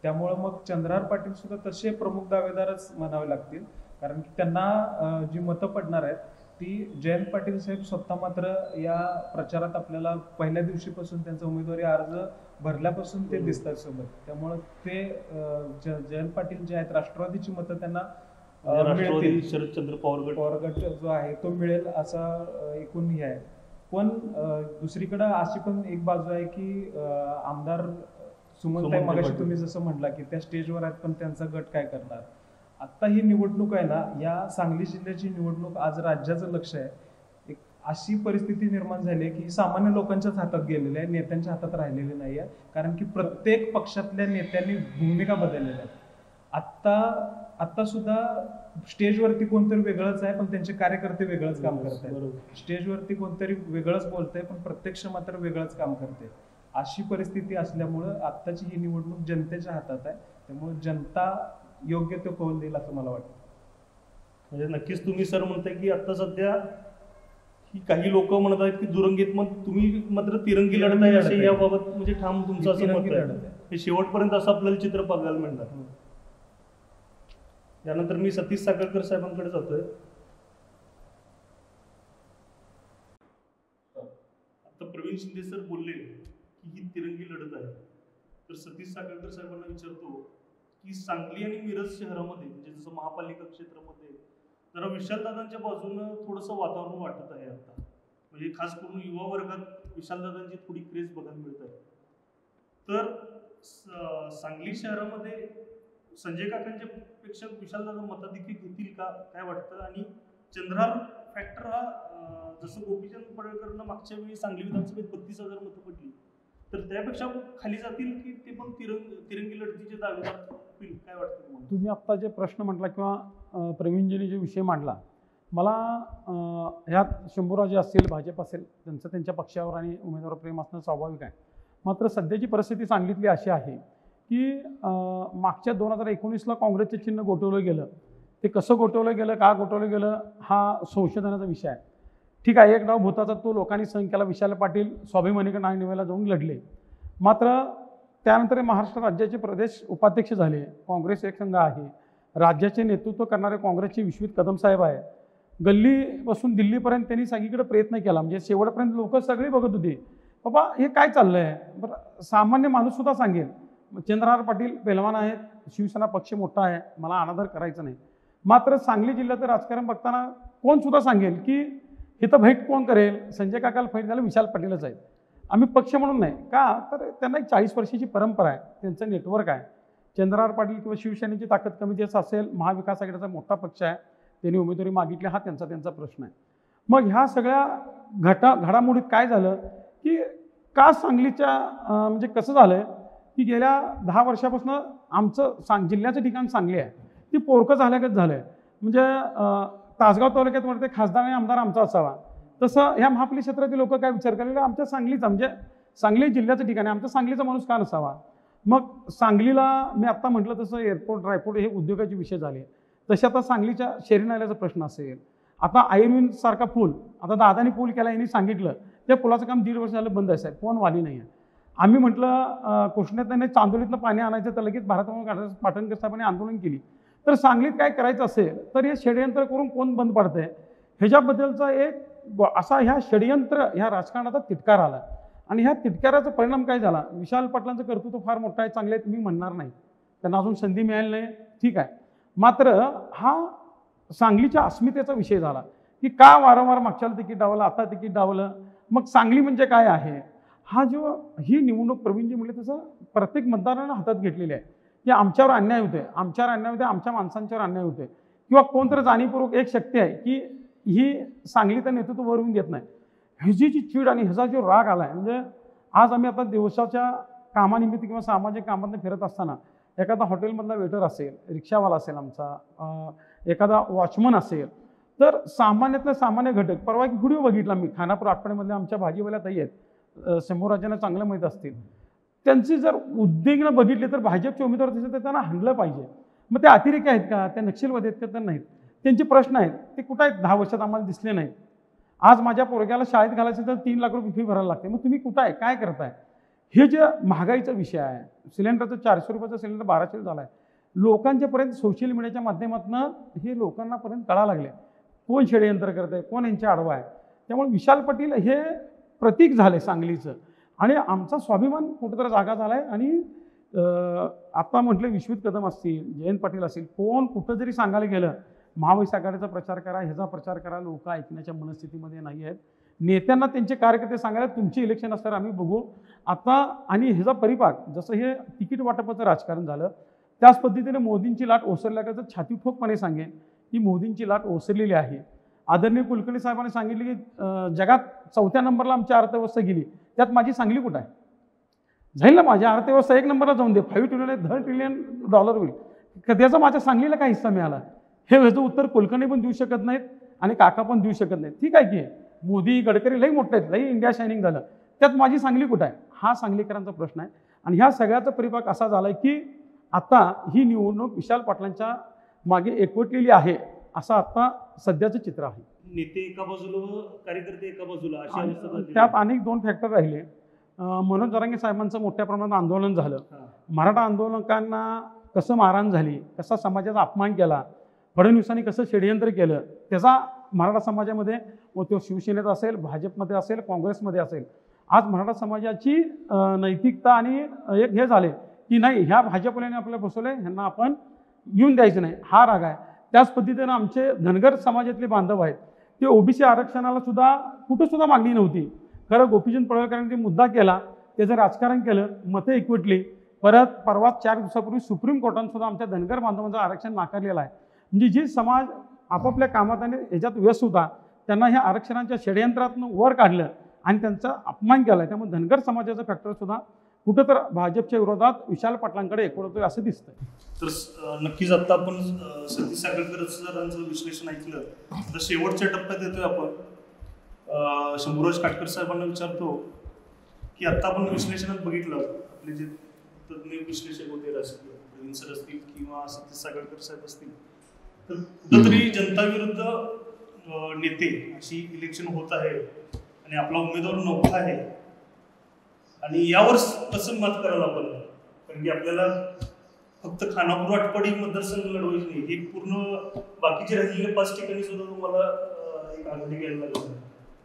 Speaker 5: त्यामुळं मग चंद्रहार पाटील सुद्धा तसे प्रमुख दावेदारच म्हणावे लागतील, कारण की त्यांना जी मतं पडणार आहेत ती जयंत पाटील साहेब स्वतः मात्र या प्रचारात आपल्याला पहिल्या दिवशीपासून त्यांचा उमेदवारी अर्ज भरल्यापासून ते दिसतात सोबत. त्यामुळं ते जयंत पाटील जे आहेत राष्ट्रवादीची मतं त्यांना मिळतील,
Speaker 1: शरदचंद्र पवार
Speaker 5: गट जो आहे तो मिळेल असा एकूण हे आहे. पण दुसरीकडं अशी पण एक बाजू आहे की आमदार सुमनताई मगाशी तुम्ही जसं म्हटला की त्या स्टेजवर आहेत पण त्यांचा गट काय करणार. आता ही निवडणूक आहे ना, या सांगली जिल्ह्याची निवडणूक आज राज्याचं लक्ष आहे. एक अशी परिस्थिती निर्माण झाली आहे की सामान्य लोकांच्याच हातात गेलेली आहे, नेत्यांच्या हातात राहिलेली नाही आहे. कारण की प्रत्येक पक्षातल्या नेत्यांनी भूमिका बदललेल्या आहेत. आता सुद्धा स्टेजवरती कोणतरी वेगळंच आहे पण त्यांचे कार्यकर्ते वेगळंच काम करत आहेत. स्टेजवरती कोणतरी वेगळंच बोलतंय पण प्रत्यक्ष मात्र वेगळंच काम करते. अशी परिस्थिती असल्यामुळं आत्ताची ही निवडणूक जनतेच्या हातात आहे, त्यामुळे जनता योग्य तो कौल देईल असं मला वाटतं.
Speaker 1: म्हणजे नक्कीच तुम्ही सर म्हणताय की आता सध्या ही काही लोक म्हणत आहेत की दुरंगीत, मग तुम्ही मात्र तिरंगी लढत आहे असे याबाबत म्हणजे ठाम तुमचं असं मत आहे. हे शेवटपर्यंत असं आपल्याला चित्र बघायला मिळणार. यानंतर मी सतीश साखळकर साहेबांकडे जातोय. आता प्रवीण शिंदे सर बोलले की ही तिरंगी लढत आहे, तर सतीश साखळकर साहेबांना विचारतो की सांगली आणि मिरज शहरामध्ये म्हणजे जसं महापालिका क्षेत्रामध्ये जरा विशालदादांच्या बाजूनं थोडंसं वातावरण वाटत आहे आता, म्हणजे खास करून युवा वर्गात विशालदादांची थोडी क्रेज बघायला मिळत आहे. तर सांगली शहरामध्ये संजय काकांच्या पेक्षा विशालदादा मताधिक्य घेतील का, काय वाटतं? आणि चंद्रहार फॅक्टर हा जसं गोपीचंद पडळकरांना मागच्या वेळी सांगली विधानसभेत 32,000 मतं पडली, तर त्यापेक्षा खाली जातील की ते पण तिरंगी लढतीचे दावेदार होईल, काय वाटतं तुम्हाला?
Speaker 3: तुम्ही आत्ता जे प्रश्न म्हटला किंवा प्रवीणजींनी जे विषय मांडला, मला ह्यात शंभूराजे असतील, भाजप असेल, त्यांचं त्यांच्या पक्षावर आणि उमेदवार प्रेम असणं स्वाभाविक आहे. मात्र सध्याची परिस्थिती सांगितली अशी आहे की मागच्या 2019ला काँग्रेसचे चिन्ह गोठवलं गेलं. ते कसं गोठवलं गेलं, का गोठवलं गेलं हा संशोधनाचा विषय आहे. ठीक आहे, एक डाव भूताचा तो लोकांनी सहन केला. विशाल पाटील स्वाभिमानीकडे नाव निवडायला जाऊन लढले. मात्र त्यानंतर महाराष्ट्र राज्याचे प्रदेश उपाध्यक्ष झाले. काँग्रेस एक संघ आहे. राज्याचे नेतृत्व करणारे काँग्रेसचे विश्वित कदम साहेब आहे. गल्लीपासून दिल्लीपर्यंत त्यांनी सगळीकडे प्रयत्न केला. म्हणजे शेवटपर्यंत लोक सगळे बघत होते बाबा हे काय चाललं आहे. बरं, सामान्य माणूससुद्धा सांगेल चंद्रहार पाटील पेलवान आहेत, शिवसेना पक्ष मोठा आहे, मला अनादर करायचा नाही. मात्र सांगली जिल्ह्याचं राजकारण बघताना कोणसुद्धा सांगेल की इथं भेट कोण करेल, संजय काकाला फाईट झालं विशाल पाटीलच आहेत. आम्ही पक्ष म्हणून नाही का, तर त्यांना एक 40 वर्षाची परंपरा आहे, त्यांचं नेटवर्क आहे. चंद्रहार पाटील किंवा शिवसेनेची ताकद कमी जास्त असेल, महाविकास आघाडीचा मोठा पक्ष आहे, त्यांनी उमेदवारी मागितली, हा त्यांचा प्रश्न आहे. मग ह्या सगळ्या घडामोडीत काय झालं की का सांगलीच्या म्हणजे कसं झालं की गेल्या 10 वर्षापासून आमचं जिल्ह्याचं ठिकाण सांगली आहे, ती पोरकं झाल्यागत झालं आहे. म्हणजे तासगाव तालुक्यात वाटते खासदार आणि आमदार आमचा असावा, तसं ह्या महापालिका क्षेत्रातील लोक काय विचार करायला आमच्या सांगलीचा म्हणजे सांगली जिल्ह्याचं ठिकाण आहे, आमच्या सांगलीचा माणूस का नसावा. मग सांगलीला मी आत्ता म्हटलं तसं एअरपोर्ट ड्रायपोर्ट हे उद्योगाचे विषय झाले, तसे आता सांगलीच्या शहरी नाल्याचा प्रश्न असेल. आता आयुर्वेद सारखा पूल आता दादानी पूल केला, यांनी सांगितलं त्या पुलाचं काम 1.5 वर्ष झालं बंद आहे साहेब, फोन वाली नाही आहे. आम्ही म्हटलं कृष्णाताईने चांदोलीतलं पाणी आणायचं तर लगेच भारतामध्ये पाटणकर साहेबांनी आंदोलन केली. तर सांगलीत काय करायचं असेल तर हे षडयंत्र करून कोण बंद पाडतंय ह्याच्याबद्दलचा एक असा ह्या षडयंत्र ह्या राजकारणाचा तिटकार आला. आणि ह्या तिटकाराचा परिणाम काय झाला, विशाल पाटलांचं कर्तृत्व फार मोठं आहे, चांगले आहे, मी म्हणणार नाही, त्यांना अजून संधी मिळाली नाही, ठीक आहे. मात्र हा सांगलीच्या अस्मितेचा विषय झाला की का वारंवार मागच्याला तिकीट डावलं, आता तिकीट डावलं. मग सांगली म्हणजे काय आहे, हा जो ही निवडणूक प्रवीणजी म्हटले तसं प्रत्येक मतदारानं हातात घेतलेली आहे की आमच्यावर अन्याय होते, आमच्यावर अन्याय होते, आमच्या माणसांच्यावर अन्याय होते, किंवा कोणतरी जाणीवपूर्वक एक शक्ती आहे की ही सांगलीचं नेतृत्व वरून देत नाही. ह्याची जी चीड आणि ह्याचा जो राग आला आहे, म्हणजे आज आम्ही आता दिवसाच्या कामानिमित्त किंवा सामाजिक कामातून फिरत असताना एखादा हॉटेलमधला वेटर असेल, रिक्षावाला असेल, आमचा एखादा वॉचमन असेल, तर सामान्यातला सामान्य घटक. परवा एक व्हिडिओ बघितला मी, खानापूर आठवड्यामधल्या आमच्या भाजीवाल्या ताई आहेत, शंभूराजांना चांगलं माहीत असतील, त्यांची जर उद्विग्न बघितली तर भाजपचे उमेदवार दिसले तर त्यांना हाणलं पाहिजे. मग ते अतिरेकी आहेत का, ते नक्षलवादी आहेत का, तर नाहीत. त्यांचे प्रश्न आहेत, ते कुठं आहेत, 10 वर्षात आम्हाला दिसले नाहीत. आज माझ्या पोरग्याला शाळेत घालायचं तर 3 लाख रुपये फी भरायला लागते, मग तुम्ही कुठं आहे, काय करताय. हे जे महागाईचा विषय आहे, सिलेंडरचं 400 रुपयाचं सिलेंडर 1200 झाला आहे, लोकांच्यापर्यंत सोशल मीडियाच्या माध्यमातून हे लोकांनापर्यंत कळायला लागले कोण षडयंत्र करत आहे, कोण यांच्या आडवा आहे. त्यामुळे विशाल पाटील हे प्रतीक झाले सांगलीचं, आणि आमचा स्वाभिमान कुठेतरी जागा झाला आहे. आणि आता म्हटलं विश्वित कदम असतील, जयंत पाटील असतील, कोण कुठं जरी सांगायला गेलं महाविकास आघाडीचा प्रचार करा, ह्याचा प्रचार करा, लोक ऐकण्याच्या मनस्थितीमध्ये नाही आहेत. नेत्यांना त्यांचे कार्यकर्ते सांगायला तुमचे इलेक्शन असताना आम्ही बघू आता. आणि ह्याचा परिपाक जसं हे तिकीट वाटपाचं राजकारण झालं, त्याच पद्धतीने मोदींची लाट ओसरल्याचं छाती ठोकपणे सांगेन की मोदींची लाट ओसरलेली आहे. आदरणीय कुलकर्णी साहेबांनी सांगितले की जगात 4थ्या नंबरला आमची अर्थव्यवस्था गेली, त्यात माझी सांगली कुठं आहे. जाईल ना, माझ्या अर्थव्यवस्था 1 नंबरला जाऊन दे, 5 ट्रिलियन $10 ट्रिलियन होईल, त्याचा माझ्या सांगलीला काय हिस्सा मिळाला. हे ह्याचं उत्तर कुलकर्णी पण देऊ शकत नाहीत आणि काका पण देऊ शकत नाहीत. ठीक आहे की मोदी गडकरी लई मोठे आहेत, लई इंडिया शायनिंग झालं, त्यात माझी सांगली कुठं आहे, हा सांगलीकरांचा प्रश्न आहे. आणि ह्या सगळ्याचा परिपाक असा झाला आहे की आता ही निवडणूक विशाल पाटलांच्या मागे एकवटलेली आहे असं आता सध्याचं चित्र आहे.
Speaker 1: नेते एका बाजूला व कार्यकर्ते एका बाजूला अशी अवस्था झाली.
Speaker 3: त्यात अनेक 2 फॅक्टर राहिले. मनोज जरांगे साहेबांचं मोठ्या प्रमाणात आंदोलन झालं. मराठा आंदोलकांना कसं मारहाण झाली, कसा समाजाचा अपमान केला, फडणवीसांनी कसं षडयंत्र केलं, त्याचा मराठा समाजामध्ये व तो शिवसेनेत असेल, भाजपमध्ये असेल, काँग्रेसमध्ये असेल, आज मराठा समाजाची नैतिकता आणि एक हे झाले की नाही, ह्या भाजपने आपल्याला बसवले, ह्यांना आपण येऊन द्यायचं नाही, हा राग आहे. त्याच पद्धतीनं आमचे धनगर समाजातले बांधव आहेत, ते ओबीसी आरक्षणाला सुद्धा कुठंसुद्धा मागणी नव्हती. खरं गोपीचंद पडळकरांनी मुद्दा केला, त्याचं राजकारण केलं, मतं एकवटली. परत परवा 4 दिवसापूर्वी सुप्रीम कोर्टाने सुद्धा आमच्या धनगर बांधवांचं आरक्षण नाकारलेलं आहे. म्हणजे जी समाज आपापल्या कामात आणि ह्याच्यात व्यस्त होता, त्यांना ह्या आरक्षणाच्या षडयंत्रातून वर काढलं आणि त्यांचा अपमान केला. त्यामुळे धनगर समाजाचा फॅक्टरसुद्धा कुठं तर भाजपच्या विरोधात विशाल पाटलांकडे एकवटतोय असं दिसतंय.
Speaker 1: तर नक्कीच आता आपण सतीश सागरकर सरांचं विश्लेषण ऐकलं तर शेवटच्या टप्प्यात येतोय आपण. शंभूराज काटकर साहेबांना विचारतो की आता आपण विश्लेषणात बघितलं, आपले जे तज्ञ विश्लेषक होते राजकीय प्रवीण सर असतील किंवा सतीश सागरकर साहेब असतील, तर कुठंतरी जनता विरुद्ध नेते अशी इलेक्शन होत आहे आणि आपला उमेदवार नवखा आहे. आणि यावर कसं मत करायला आपण, कारण की आपल्याला फक्त खानापूर आटपाडी मतदारसंघ लढवायचे नाही, हे पूर्ण बाकीचे राहिलेले 5 ठिकाणी सुद्धा तुम्हाला एक आघाडी घ्यायला लागेल,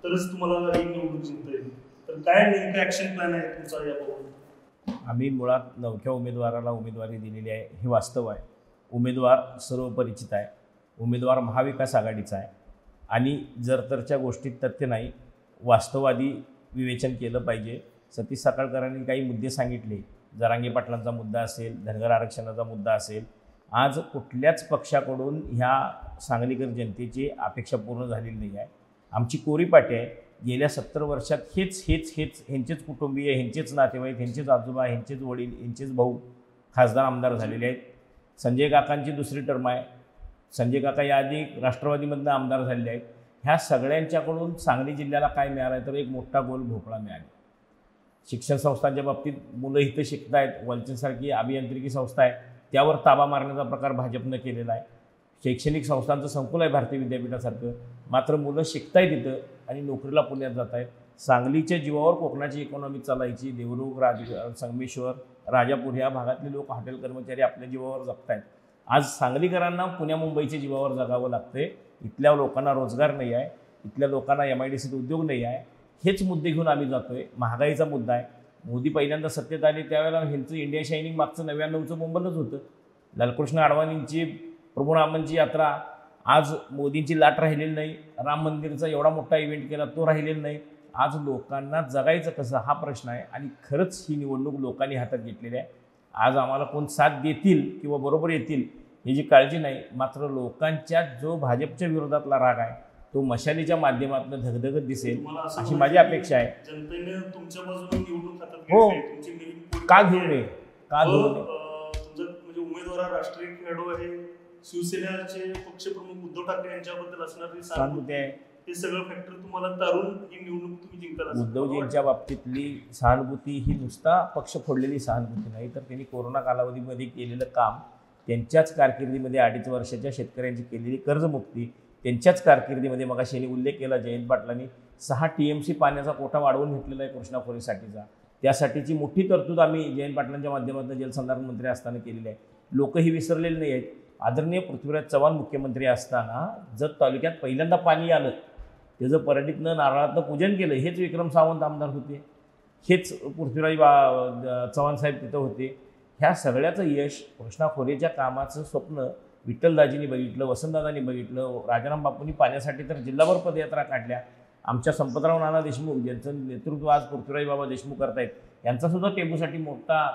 Speaker 1: तरच तुम्हाला ही निवडणूक जिंकता येईल. तर काय नेमका ऍक्शन प्लॅन आहे तुमचा याबाबत?
Speaker 2: आम्ही मुळात नवख्या उमेदवाराला उमेदवारी दिलेली आहे, हे वास्तव आहे. उमेदवार सर्व परिचित आहे, उमेदवार महाविकास आघाडीचा आहे आणि जरतरच्या गोष्टीत तथ्य नाही, वास्तववादी विवेचन केलं पाहिजे. सतीश साखळकरांनी काही मुद्दे सांगितले, जरांगे पाटलांचा मुद्दा असेल, धनगर आरक्षणाचा मुद्दा असेल. आज कुठल्याच पक्षाकडून ह्या सांगलीकर जनतेची अपेक्षा पूर्ण झालेली नाही आहे. आमची कोरी पाटी आहे, गेल्या 70 वर्षात हेच ह्यांचेच कुटुंबीय, ह्यांचेच नातेवाईक, ह्यांचेच आजोबा, ह्यांचेच वडील, ह्यांचेच भाऊ खासदार आमदार झालेले आहेत. संजय काकांची दुसरी टर्म आहे, संजय काका याआधी राष्ट्रवादीमधनं आमदार झालेले आहेत. ह्या सगळ्यांच्याकडून सांगली जिल्ह्याला काय मिळालं आहे तर एक मोठा गोल भोपळा मिळाला. शिक्षण संस्थांच्या बाबतीत मुलं इथं शिकत आहेत, वलचनसारखी अभियांत्रिकी संस्था आहे, त्यावर ताबा मारण्याचा प्रकार भाजपनं केलेला आहे. शैक्षणिक संस्थांचं संकुल आहे भारतीय विद्यापीठासारखं, मात्र मुलं शिकतायत इथं आणि नोकरीला पुण्यात जात आहेत. सांगलीच्या जीवावर कोकणाची इकॉनॉमी चालायची. देवरुख, संगमेश्वर, राजापूर ह्या भागातले लोक, हॉटेल कर्मचारी आपल्या जीवावर जगत आहेत. आज सांगलीकरांना पुण्या मुंबईच्या जीवावर जगावं लागते. इथल्या लोकांना रोजगार नाही आहे, इथल्या लोकांना MIDCत उद्योग नाही आहे. हेच मुद्दे घेऊन आम्ही जातोय. महागाईचा मुद्दा आहे. मोदी पहिल्यांदा सत्तेत आले त्यावेळेला ह्यांचं इंडिया शायनिंग मागचं 99चं मुंबईच होतं. लालकृष्ण अडवाणींची प्रभू रामांची यात्रा, आज मोदींची लाट राहिलेली नाही. राम मंदिरचा एवढा मोठा इव्हेंट केला तो राहिलेला नाही. आज लोकांना जगायचं कसं हा प्रश्न आहे आणि खरंच ही निवडणूक लोकांनी हातात घेतलेली आहे. आज आम्हाला कोण साथ देतील किंवा बरोबर येतील याची काळजी नाही, मात्र लोकांच्या जो भाजपच्या विरोधातला राग आहे तो मशालीच्या माध्यमातून धगधगत दिसेल अशी माझी अपेक्षा आहे.
Speaker 1: जनतेने तुमच्या बाजूने निवडणूक हातात
Speaker 2: हो,
Speaker 1: घेतली, तुमची नवीन
Speaker 2: का घेऊ नये, का घेऊ नये.
Speaker 1: तुमचा म्हणजे उमेदवार राष्ट्रीय खेळाडू आहे, शिवसेनेचे पक्षप्रमुख उद्धव ठाकरे यांच्याबद्दल असणारी
Speaker 2: सहानुभूती आहे.
Speaker 1: हे सगळं फॅक्टर तुम्हाला तारून ही निवडणूक तुम्ही जिंकाल.
Speaker 2: उद्धवजींच्या बाबतीतली सहानुभूती ही नुसता पक्ष फोडलेली सहानुभूती नाही, तर त्यांनी कोरोना कालावधीमध्ये केलेलं काम, त्यांच्याच कारकिर्दीमध्ये 2.5 वर्षाच्या शेतकऱ्यांची केलेली कर्जमुक्ती, त्यांच्याच कारकिर्दीमध्ये मगाशी यांनी उल्लेख केला जयंत पाटलांनी 6 TMC पाण्याचा कोटा वाढवून घेतलेला आहे कृष्णा खोरेसाठीचा. त्यासाठीची मोठी तरतूद आम्ही जयंत पाटलांच्या माध्यमातून जलसंधारण मंत्री असताना केलेली आहे. लोकही विसरलेले नाही आहेत. आदरणीय पृथ्वीराज चव्हाण मुख्यमंत्री असताना जत तालुक्यात पहिल्यांदा पाणी आलं, त्याचं परडीतनं नारळातनं पूजन केलं. हेच विक्रम सावंत आमदार होते, हेच पृथ्वीराज चव्हाण साहेब तिथं होते. ह्या सगळ्याचं यश, कृष्णा खोरेच्या कामाचं स्वप्न विठ्ठलदाजींनी बघितलं, वसंतदादांनी बघितलं. राजाराम बापूंनी पाण्यासाठी तर जिल्हाभर पदयात्रा काढल्या. आमच्या संपतराव नाना देशमुख ज्यांचं नेतृत्व आज पृथ्वीराज बाबा देशमुख करतायत, यांचासुद्धा टेंबूसाठी मोठा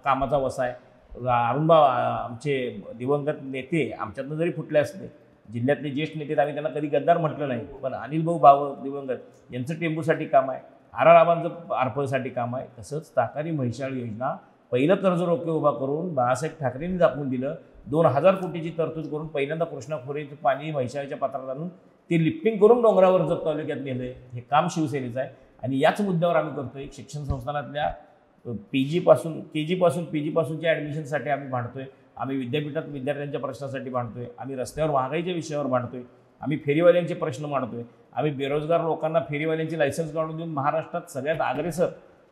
Speaker 2: कामाचा वसा आहे. अरुणबा आमचे दिवंगत नेते आमच्यातनं जरी फुटले असले, जिल्ह्यातले ज्येष्ठ नेते आम्ही त्यांना कधी गद्दार म्हटलं नाही, पण अनिल भाऊ दिवंगत यांचं टेंबूसाठी काम आहे, आराराबांचं आरपळसाठी काम आहे. तसंच ताकारी म्हैसाळ योजना पहिलं कर्ज रोखे उभा करून बाळासाहेब ठाकरेंनी दाखवून दिलं. 2000 कोटीची तरतूद करून पहिल्यांदा कृष्णा खोरेचं पाणी म्हैसाळच्या पात्रात आणून ते लिफ्टिंग करून डोंगरावर जत तालुक्यात नेलं. हे काम शिवसेनेचं आहे आणि याच मुद्द्यावर आम्ही करतोय. शिक्षण संस्थानातल्या KG पासून PGपासूनच्या ॲडमिशनसाठी आम्ही भांडतोय, आम्ही विद्यापीठात विद्यार्थ्यांच्या प्रश्नासाठी भांडतोय, आम्ही रस्त्यावर महागाईच्या विषयावर भांडतोय, आम्ही फेरीवाल्यांचे प्रश्न मांडतोय, आम्ही बेरोजगार लोकांना फेरीवाल्यांची लायसन्स काढून देऊन महाराष्ट्रात सगळ्यात अग्रेसर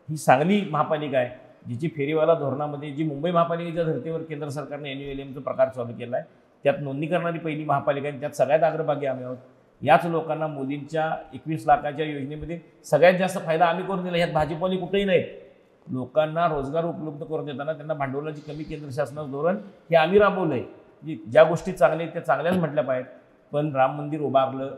Speaker 2: ही सांगली महापालिका आहे, जिची फेरीवाला धोरणामध्ये जी मुंबई महापालिकेच्या धर्तीवर केंद्र सरकारने NULMचा प्रकार चालू केला आहे, त्यात नोंदणी करणारी पहिली महापालिका आहे, त्यात सगळ्यात अग्रभागी आम्ही आहोत. याच लोकांना मोदींच्या 21 लाखाच्या योजनेमध्ये सगळ्यात जास्त फायदा आम्ही करून दिला. ह्यात भाजीपाली कुठेही नाहीत. लोकांना रोजगार उपलब्ध करून देताना त्यांना भांडवलाची कमी केंद्र शासनाचं धोरण हे आम्ही राबवलं आहे. ज्या गोष्टी चांगल्या आहेत त्या चांगल्याच म्हटल्या पाहिजेत. पण राम मंदिर उभारलं,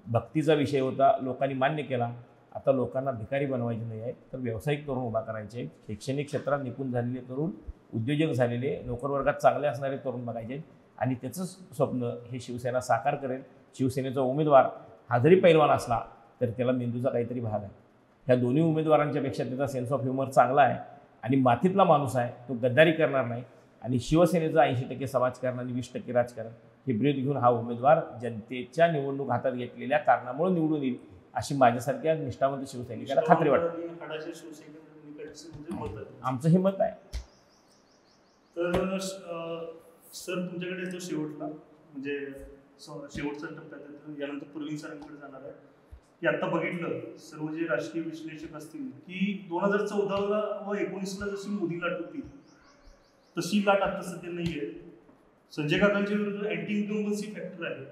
Speaker 2: भक्तीचा विषय होता, लोकांनी मान्य केला. आता लोकांना भिकारी बनवायचे नाही आहे, तर व्यावसायिक तरुण उभा करायचे आहेत. शैक्षणिक क्षेत्रात निपुण झालेले तरुण, उद्योजक झालेले, नोकरवर्गात चांगले असणारे तरुण बघायचे आहेत. आणि त्याचंच स्वप्न हे शिवसेना साकार करेल. शिवसेनेचा उमेदवार हा जरी पैलवान असला तर त्याला मेंदूचा काहीतरी भाग आहे. ह्या दोन्ही उमेदवारांच्या पेक्षा त्याचा सेन्स ऑफ ह्युमर चांगला आहे आणि मातीतला माणूस आहे, तो गद्दारी करणार नाही. आणि शिवसेनेचं 80% समाजकारण आणि 20% राजकारण हे ब्रीद घेऊन हा उमेदवार जनतेच्या निवडणूक हातात घेतलेल्या कारणामुळे निवडून येईल अशी माझ्यासारख्या निष्ठावंत शिवसैनिकाला खात्री वाटते. आमचं हे मत आहे.
Speaker 1: तर सर तुमच्याकडे जो शेवटला म्हणजे शेवटचा टप्प्यात येतो, यानंतर प्रवीण सरांकडे जाणार आहे की आता बघितलं सर्व जे राजकीय विश्लेषक असतील की 2014 व 19ला जशी मोदी लाट होती तशी लाट आता सध्या नाही आहे. संजय काकांच्या विरुद्ध अँटी इन्कम्बन्सी फॅक्टर आहे,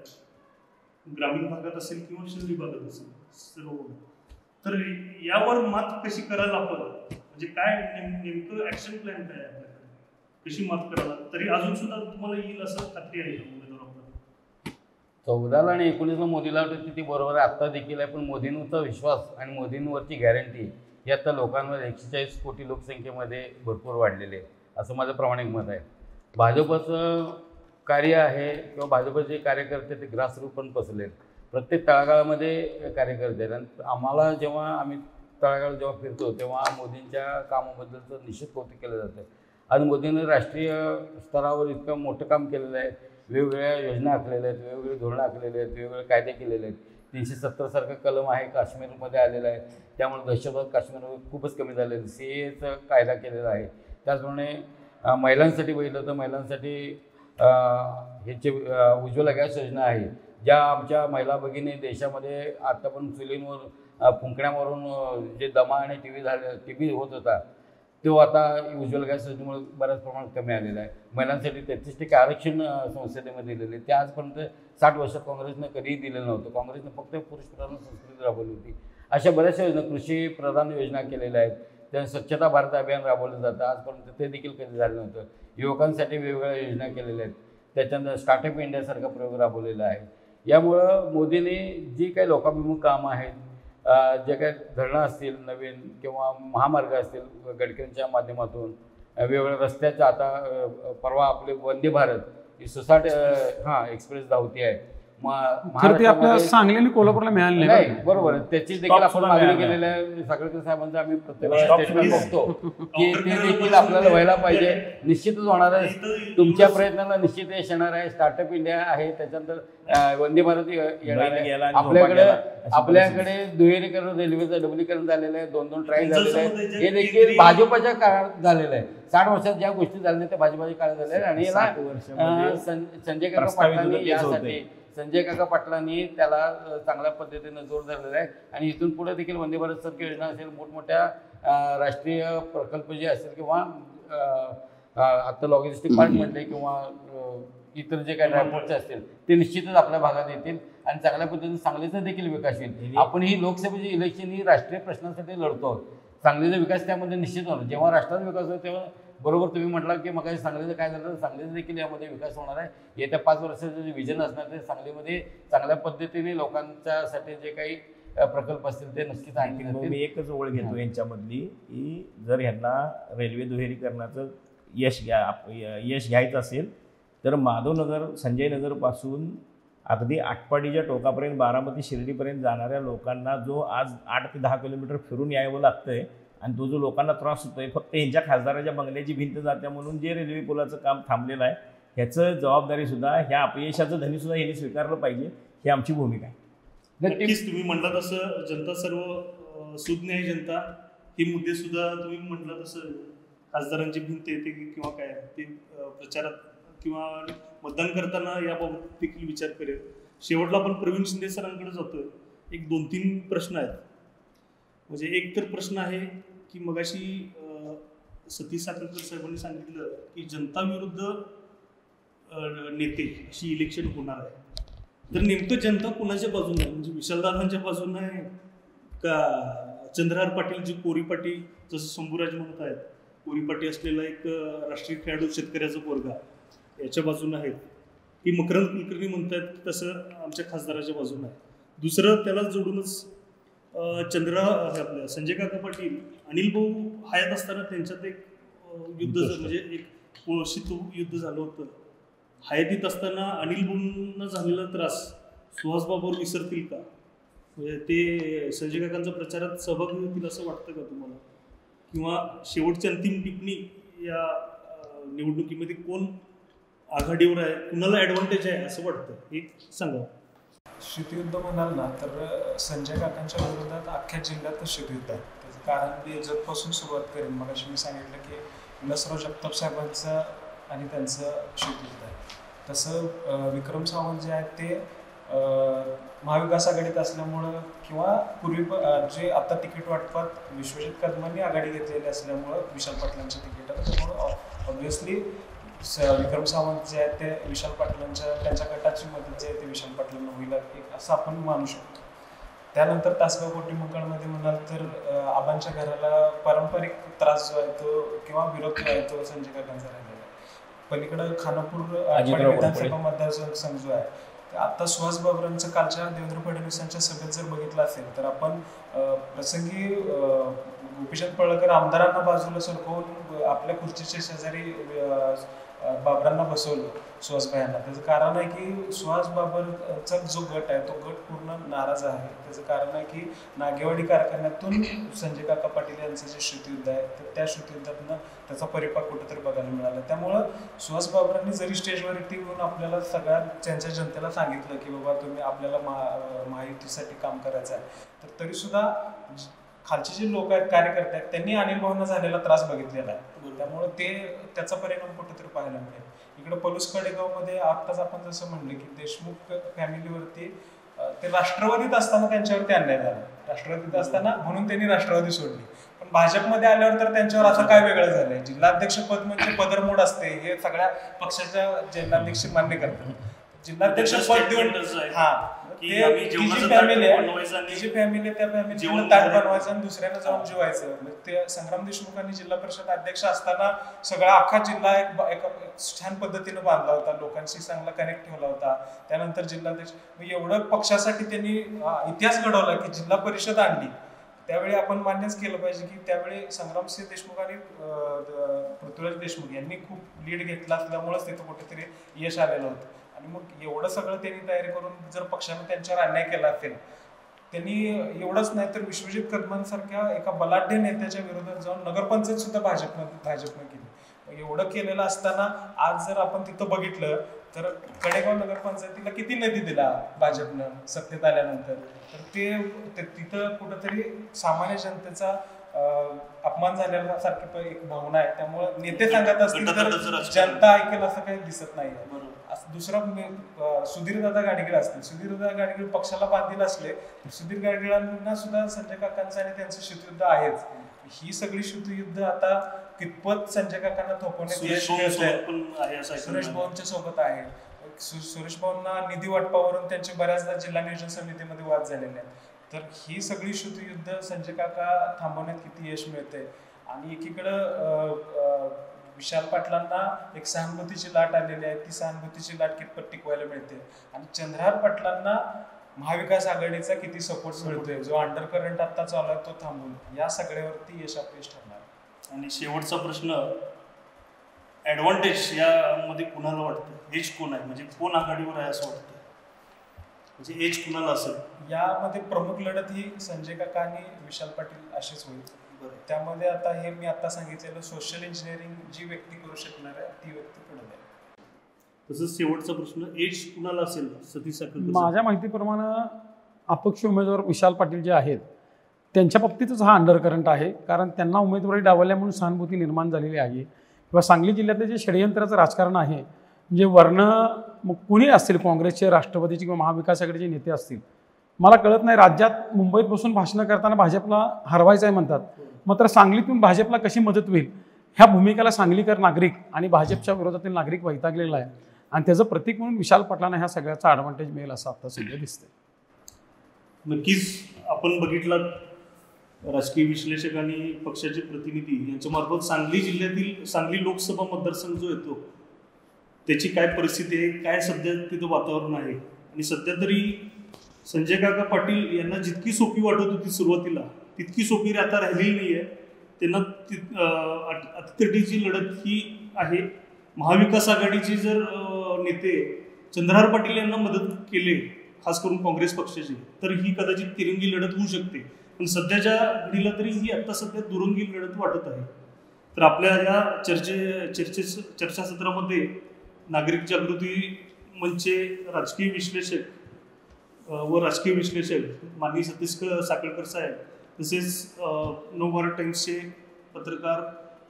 Speaker 1: ग्रामीण भागात असेल किंवा शहरी भागात असेल सर्व. तर यावर मात कशी करायला आपण, म्हणजे काय नेमकं ऍक्शन प्लॅन काय आहे आपल्याकडे, कशी मात करायला? तरी अजून सुद्धा तुम्हाला येईल असं खात्री आहे उमेदवार आपल्याला?
Speaker 4: 14ला आणि 19ला मोदी लाट होती ती बरोबर आहे, आत्ता देखील आहे. पण मोदींवरचा विश्वास आणि मोदींवरची गॅरंटी ही आता लोकांमध्ये 140 कोटी लोकसंख्येमध्ये भरपूर वाढलेली आहे असं माझं प्रामाणिक मत आहे. भाजपचं कार्य आहे किंवा भाजपचे कार्यकर्ते ते ग्रासरूट पण पसरलेत, प्रत्येक तळागाळामध्ये कार्यकर्ते आहेत. आणि आम्हाला जेव्हा आम्ही तळागाळ जेव्हा फिरतो तेव्हा मोदींच्या कामाबद्दलचं निश्चित कौतुक केलं जातं. आज मोदींनी राष्ट्रीय स्तरावर इतकं मोठं काम केलेलं आहे, वेगवेगळ्या योजना आखलेल्या आहेत, वेगवेगळे धोरणं आखलेले आहेत, वेगवेगळे कायदे केलेले आहेत. 370 सारखं कलम आहे काश्मीरमध्ये आलेलं आहे, त्यामुळे दहशतवाद काश्मीरमध्ये खूपच कमी झालेलं आहे. CAAचा कायदा केलेला आहे. त्याचप्रमाणे महिलांसाठी बघितलं तर महिलांसाठी ह्याचे उज्ज्वला गॅस योजना आहे, ज्या आमच्या महिला भगिनी देशामध्ये आता पण चुलींवर फुंकण्यावरून जे दमा आणि TB होत होता तो आता उज्ज्वला गॅस योजनेमुळे बऱ्याच प्रमाणात कमी आलेला आहे. महिलांसाठी 33% आरक्षण संसदेमध्ये दिलेले, ते आजपर्यंत 60 वर्षात काँग्रेसनं कधीही दिलेलं नव्हतं. काँग्रेसनं फक्त पुरुष प्रधान संस्कृती राबवली होती. अशा बऱ्याचशा योजना, कृषी प्रधान योजना केलेल्या आहेत. त्या स्वच्छता भारत अभियान राबवलं जातं, आजपर्यंत ते देखील कधी झालं नव्हतं. युवकांसाठी वेगवेगळ्या योजना केलेल्या आहेत. त्याच्यानंतर स्टार्टअप इंडियासारखा प्रयोग राबवलेला आहे. यामुळं मोदींनी जी काही लोकाभिमुख कामं आहेत, जे काही धरणं असतील नवीन किंवा महामार्ग असतील गडकरींच्या माध्यमातून, वेगवेगळ्या रस्त्याच्या, आता परवा आपले वंदे भारत ही सुसाट एक्सप्रेस धावती आहे.
Speaker 3: ते आपल्या सांगली आणि कोल्हापूरला मिळाले नाही,
Speaker 4: बरोबर. त्याची देखील आपण मागणी केलेल्या आहे. साखळकर साहेबांचं आम्ही प्रत्येक स्टेटमेंट बघतो की ते देखील आपल्याला व्हायला पाहिजे. निश्चितच होणार आहे, तुमच्या प्रयत्नाला निश्चित यश येणार आहे. स्टार्टअप इंडिया आहे, त्याच्यानंतर वंदे भारत येणार आहे. आपल्याकडे दुहेरीकरण रेल्वेचं डबलीकरण झालेलं आहे, 2 ट्रायल झालेलं आहे. हे देखील भाजपच्या काळात झालेलं आहे. 60 वर्षात ज्या गोष्टी झाल्या त्या भाजपच्या काळात झालेल्या आहेत. आणि याला संजय काका पाटलांनी यासाठी पाटलांनी त्याला चांगल्या पद्धतीनं जोर धरलेला आहे. आणि इथून पुढे देखील वंदे भारत सारखी योजना असेल, मोठमोठ्या राष्ट्रीय प्रकल्प जे असतील किंवा आता लॉजिस्टिक पार्क म्हटले किंवा इतर जे काही ड्रायपोर्टचे असतील ते निश्चितच आपल्या भागात येतील आणि चांगल्या पद्धतीने सांगलीचा देखील विकास होईल. आपण ही लोकसभेची इलेक्शन ही राष्ट्रीय प्रश्नांसाठी लढतो आहोत. सांगलीचा विकास त्यामध्ये निश्चित होणार. जेव्हा राष्ट्राचा विकास होतो तेव्हा बरोबर तुम्ही म्हटला की मग सांगलीचं काय झालं, तर सांगलीचं देखील यामध्ये विकास होणार आहे. येत्या 5 वर्षाचं जे विजन असणार ते सांगलीमध्ये चांगल्या पद्धतीने लोकांच्यासाठी जे काही प्रकल्प असतील ते नक्कीच आणखी.
Speaker 2: मी एकच ओळ घेतो यांच्यामधली की जर ह्यांना रेल्वे दुहेरीकरणाचं यश घ्यायचं असेल तर माधवनगर संजयनगरपासून अगदी आटपाडीच्या टोकापर्यंत बारामती शिर्डीपर्यंत जाणाऱ्या लोकांना जो आज 8 ते 10 किलोमीटर फिरून यावं लागतंय आणि तो जो लोकांना त्रास होतोय फक्त यांच्या खासदाराच्या बंगल्याची भिंत जात्या म्हणून जे रेल्वे पुलाचं काम थांबलेलं आहे ह्याचं जबाबदारीसुद्धा ह्या अपयशाचं धनीसुद्धा यांनी स्वीकारलं पाहिजे, ही आमची भूमिका आहे.
Speaker 1: नक्कीच तुम्ही म्हटलं तसं जनता सर्व सुज्ञ आहे जनता हे मुद्दे सुद्धा तुम्ही म्हटलं तसं खासदारांची भिंत येते किंवा काय ते प्रचारात किंवा मतदान करताना याबाबत देखील विचार करेल. शेवटला आपण प्रवीण शिंदे सरांकडे जातोय. एक 2-3 प्रश्न आहेत. म्हणजे एक तर प्रश्न आहे की मगाशी सतीश साखरकर साहेबांनी सांगितलं की जनता विरुद्ध नेते अशी इलेक्शन होणार आहे. तर नेमकं जनता कुणाच्या बाजूने आहे? म्हणजे विशालदादांच्या बाजूने आहे का चंद्रहार पाटील जी कोरी पाटी जसं शंभूराज म्हणत आहेत कोरी पाटी असलेला एक राष्ट्रीय खेळाडू शेतकऱ्याचा पोरगा याच्या बाजूने आहेत की मकरंद कुलकर्णी म्हणतात तसं आमच्या खासदाराच्या बाजूने आहे. दुसरं त्याला जोडूनच आपल्या संजय काका पाटील अनिल भाऊ हयात असताना त्यांच्यात एक युद्ध म्हणजे एक शीतू युद्ध झालं होतं. हयातीत असताना अनिल भाऊंना झालेला त्रास सुहास बाबूवर विसरतील का? म्हणजे ते संजय काकांचा प्रचारात सहभागी होतील असं वाटतं का तुम्हाला? किंवा शेवटची अंतिम टिप्पणी या निवडणुकीमध्ये कोण आघाडीवर आहे कुणाला ॲडव्हान्टेज आहे असं वाटतं हे सांगा.
Speaker 5: शीतयुद्ध म्हणाल ना तर संजय काकांच्या विरोधात अख्ख्या जिल्ह्यातच शीतयुद्ध आहे. त्याचं कारण मी जतपासून सुरुवात करेन. मग अशी मी सांगितलं की विलासराव जगताप साहेबांचं आणि त्यांचं शीतयुद्ध आहे. तसं विक्रम सावंत जे आहेत ते महाविकास आघाडीत असल्यामुळं किंवा पूर्वी जे आता तिकीट वाटपात विश्वजित कदमांनी आघाडी घेतलेली असल्यामुळं विशाल पाटलांच्या तिकीटात त्यामुळं ऑब्व्हियसली विक्रम सावंत जे आहेत ते विशाल पाटलांच्या त्यांच्या गटाची मदत जी आहे ते विशाल पाटलांना होईल एक असं आपण मानू शकतो. त्यानंतर तासगाव कोटी मंगळमध्ये म्हणाल तर आबांच्या घराला पारंपरिक त्रास जो आहे तो किंवा विरोध जो आहे तो संजय काकांचा राहिलेला आहे. पलीकडं खानापूर विधानसभा मतदारसंघ जो आहे आता सुहास बाबरांचं कालच्या देवेंद्र फडणवीसांच्या सभेत जर बघितलं असेल तर आपण प्रसंगी गोपीचंद पडळकर आमदारांना बाजूला सरकवून आपल्या खुर्चीच्या शेजारी बाबरांना बसवलं सुहासभाईंना. त्याचं कारण आहे की सुहास बाबरचा जो गट आहे तो गट पूर्ण नाराज आहे. त्याचं कारण आहे की नागेवाडी कारखान्यातून संजय काका पाटील यांचं जे शीतयुद्ध आहे तर त्या शीतयुद्धातनं त्याचा परिपाक कुठेतरी बघायला मिळाला. त्यामुळं सुहास बाबरांनी जरी स्टेजवरती येऊन आपल्याला सगळ्या त्यांच्या जनतेला सांगितलं की बाबा तुम्ही आपल्याला महायुतीसाठी काम करायचं आहे तर तरीसुद्धा खालचे जे लोक आहेत कार्यकर्ते आहेत त्यांनी अनिल भाऊंना झालेला त्रास बघितलेला आहे. त्यामुळे त्याचा परिणाम कुठेतरी पाहायला मिळेल. इकडे पलूस कडेगावमध्ये आत्ताच आपण जसं म्हणलं की देशमुख फॅमिलीवरती ते राष्ट्रवादीत असताना त्यांच्यावरती अन्याय झाला. राष्ट्रवादीत असताना म्हणून त्यांनी राष्ट्रवादी सोडली. पण भाजपमध्ये आल्यावर तर त्यांच्यावर असं काय वेगळं झालंय. जिल्हाध्यक्ष पद म्हणजे पदरमोड असते हे सगळ्या पक्षाच्या जिल्हाध्यक्ष मान्य करतात. जिल्हाध्यक्ष पद देऊन तिची फॅमिली त्या फॅमिलीला ताट बनवायचं आणि दुसऱ्याला जाऊन जेवायचं. ते संग्राम देशमुखांनी जिल्हा परिषद अध्यक्ष असताना सगळा अख्खा जिल्हा एका छान पद्धतीने बांधला होता. लोकांशी चांगला कनेक्ट ठेवला होता. त्यानंतर जिल्हाध्यक्ष एवढं पक्षासाठी त्यांनी इतिहास घडवला की जिल्हा परिषद आणली. त्यावेळी आपण मान्यच केलं पाहिजे की त्यावेळी संग्रामसिंह देशमुख आणि पृथ्वीराज देशमुख यांनी खूप लीड घेतला असल्यामुळेच तिथं कुठेतरी यश आलेलं होतं. आणि मग एवढं सगळं त्यांनी तयारी करून जर पक्षाने त्यांच्यावर अन्याय केला असेल त्यांनी एवढंच नाही तर विश्वजित कदमांसारख्या एका बलाढ्य नेत्याच्या विरोधात जाऊन नगरपंचायत सुद्धा भाजपनं केली. एवढं केलेलं असताना आज जर आपण तिथं बघितलं तर कडेगाव नगरपंचायतीला किती निधी दिला भाजपनं सत्तेत आल्यानंतर. तर ते तिथं कुठंतरी सामान्य जनतेचा अपमान झालेला सारखी एक भावना आहे. त्यामुळे नेते सांगत असतील तर जनता ऐकेल असं काही दिसत नाही. दुसरा सुधीरदादा गाडगीळ असतील. सुधीरदादा गाडगीळ पक्षाला बांधील असले सुधीर गाडगिळांना सुद्धा संजय काकांचं आणि त्यांचं शीतयुद्ध आहेच. ही सगळी शीतयुद्ध आता कितपत संजय काकांना थोपवण्यात सुरेश भाऊंच्या सोबत आहे. सुरेश भाऊंना निधी वाटपावरून त्यांचे बऱ्याचदा जिल्हा नियोजन समितीमध्ये वाद झालेले आहेत. तर ही सगळी शीतयुद्ध संजय काका थांबवण्यात किती यश मिळते. आणि एकीकडं विशाल पाटलांना एक सहानुभूतीची लाट आलेली आहे. ती सहानुभूतीची लाट कितपत टिकवायला मिळते. आणि चंद्रहार पाटलांना महाविकास आघाडीचा किती सपोर्ट मिळतोय जो अंडर करंट आता चालू आहे तो थांबून या सगळ्यावरती यश अपयश ठरणार.
Speaker 1: आणि शेवटचा प्रश्न ॲडव्हान्टेज यामध्ये कुणाला वाटतं? एज कोण आहे म्हणजे कोण आघाडीवर आहे असं वाटतं? म्हणजे एज कुणाला असेल
Speaker 5: यामध्ये प्रमुख लढत ही संजय काका आणि विशाल पाटील अशीच होईल. त्यामध्ये आता हे मी आता सांगितलेलं सोशल इंजिनिअरिंग जी व्यक्ती करू शकणार आहे ती व्यक्ती पुढे जाईल.
Speaker 1: तसंच शेवटचा प्रश्न एज कुणाला असेल? सतीश साखरकर
Speaker 3: माझ्या माहितीप्रमाणे अपक्ष उमेदवार विशाल पाटील जे आहेत त्यांच्या बाबतीतच हा अंडरकरंट आहे, कारण त्यांना उमेदवारी डावलल्या म्हणून सहानुभूती निर्माण झालेली आहे. किंवा सांगली जिल्ह्यातले जे षडयंत्राचं राजकारण आहे, जे मग कुणी असतील, काँग्रेसचे, राष्ट्रवादीचे किंवा महाविकास आघाडीचे नेते असतील, मला कळत नाही, राज्यात मुंबईत बसून भाषणं करताना भाजपला हरवायचं आहे म्हणतात, मात्र सांगलीतून भाजपला कशी मदत होईल ह्या भूमिकेला सांगलीकर नागरिक आणि भाजपच्या विरोधातील नागरिक वैतागलेला आहे. आणि त्याचं प्रतीक म्हणून विशाल पाटलांना ह्या सगळ्याचा ॲडव्हान्टेज मिळेल असं आता सध्या दिसतंय.
Speaker 1: नक्कीच आपण बघितलं, राजकीय विश्लेषक आणि पक्षाचे प्रतिनिधी यांच्यामार्फत सांगली जिल्ह्यातील सांगली लोकसभा मतदारसंघ जो येतो त्याची काय परिस्थिती आहे, काय सध्या तिथं वातावरण आहे. आणि सध्या तरी संजय काका पाटील यांना जितकी सोपी वाटत होती सुरुवातीला तितकी सोपी आता राहिलेली नाही आहे. त्यांना अतितटीची लढत ही आहे. महाविकास आघाडीचे जर नेते चंद्रहार पाटील यांना मदत केले, खास करून काँग्रेस पक्षाची, तर ही कदाचित तिरंगी लढत होऊ शकते. पण सध्याच्या घडीला तरी ही आता सध्या दुरंगी लढत वाटत आहे. तर आपल्या या चर्चासत्रामध्ये नागरिक जागृती मंचचे राजकीय विश्लेषक माननीय सतीश साखळकर साहेब, तसेच नवभारत टाइम्सचे पत्रकार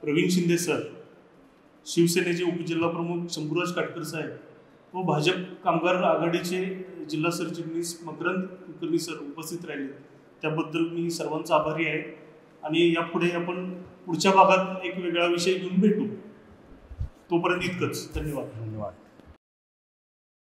Speaker 1: प्रवीण शिंदे सर, शिवसेनेचे उपजिल्हाप्रमुख शंभूराज काटकर साहेब व भाजप कामगार आघाडीचे जिल्हा सरचिटणीस मकरंद कुलकर्णी सर उपस्थित राहिले. त्याबद्दल मी सर्वांचा आभारी आहे. आणि यापुढे आपण पुढच्या भागात एक वेगळा विषय घेऊन भेटू. तोपर्यंत इतकंच. धन्यवाद.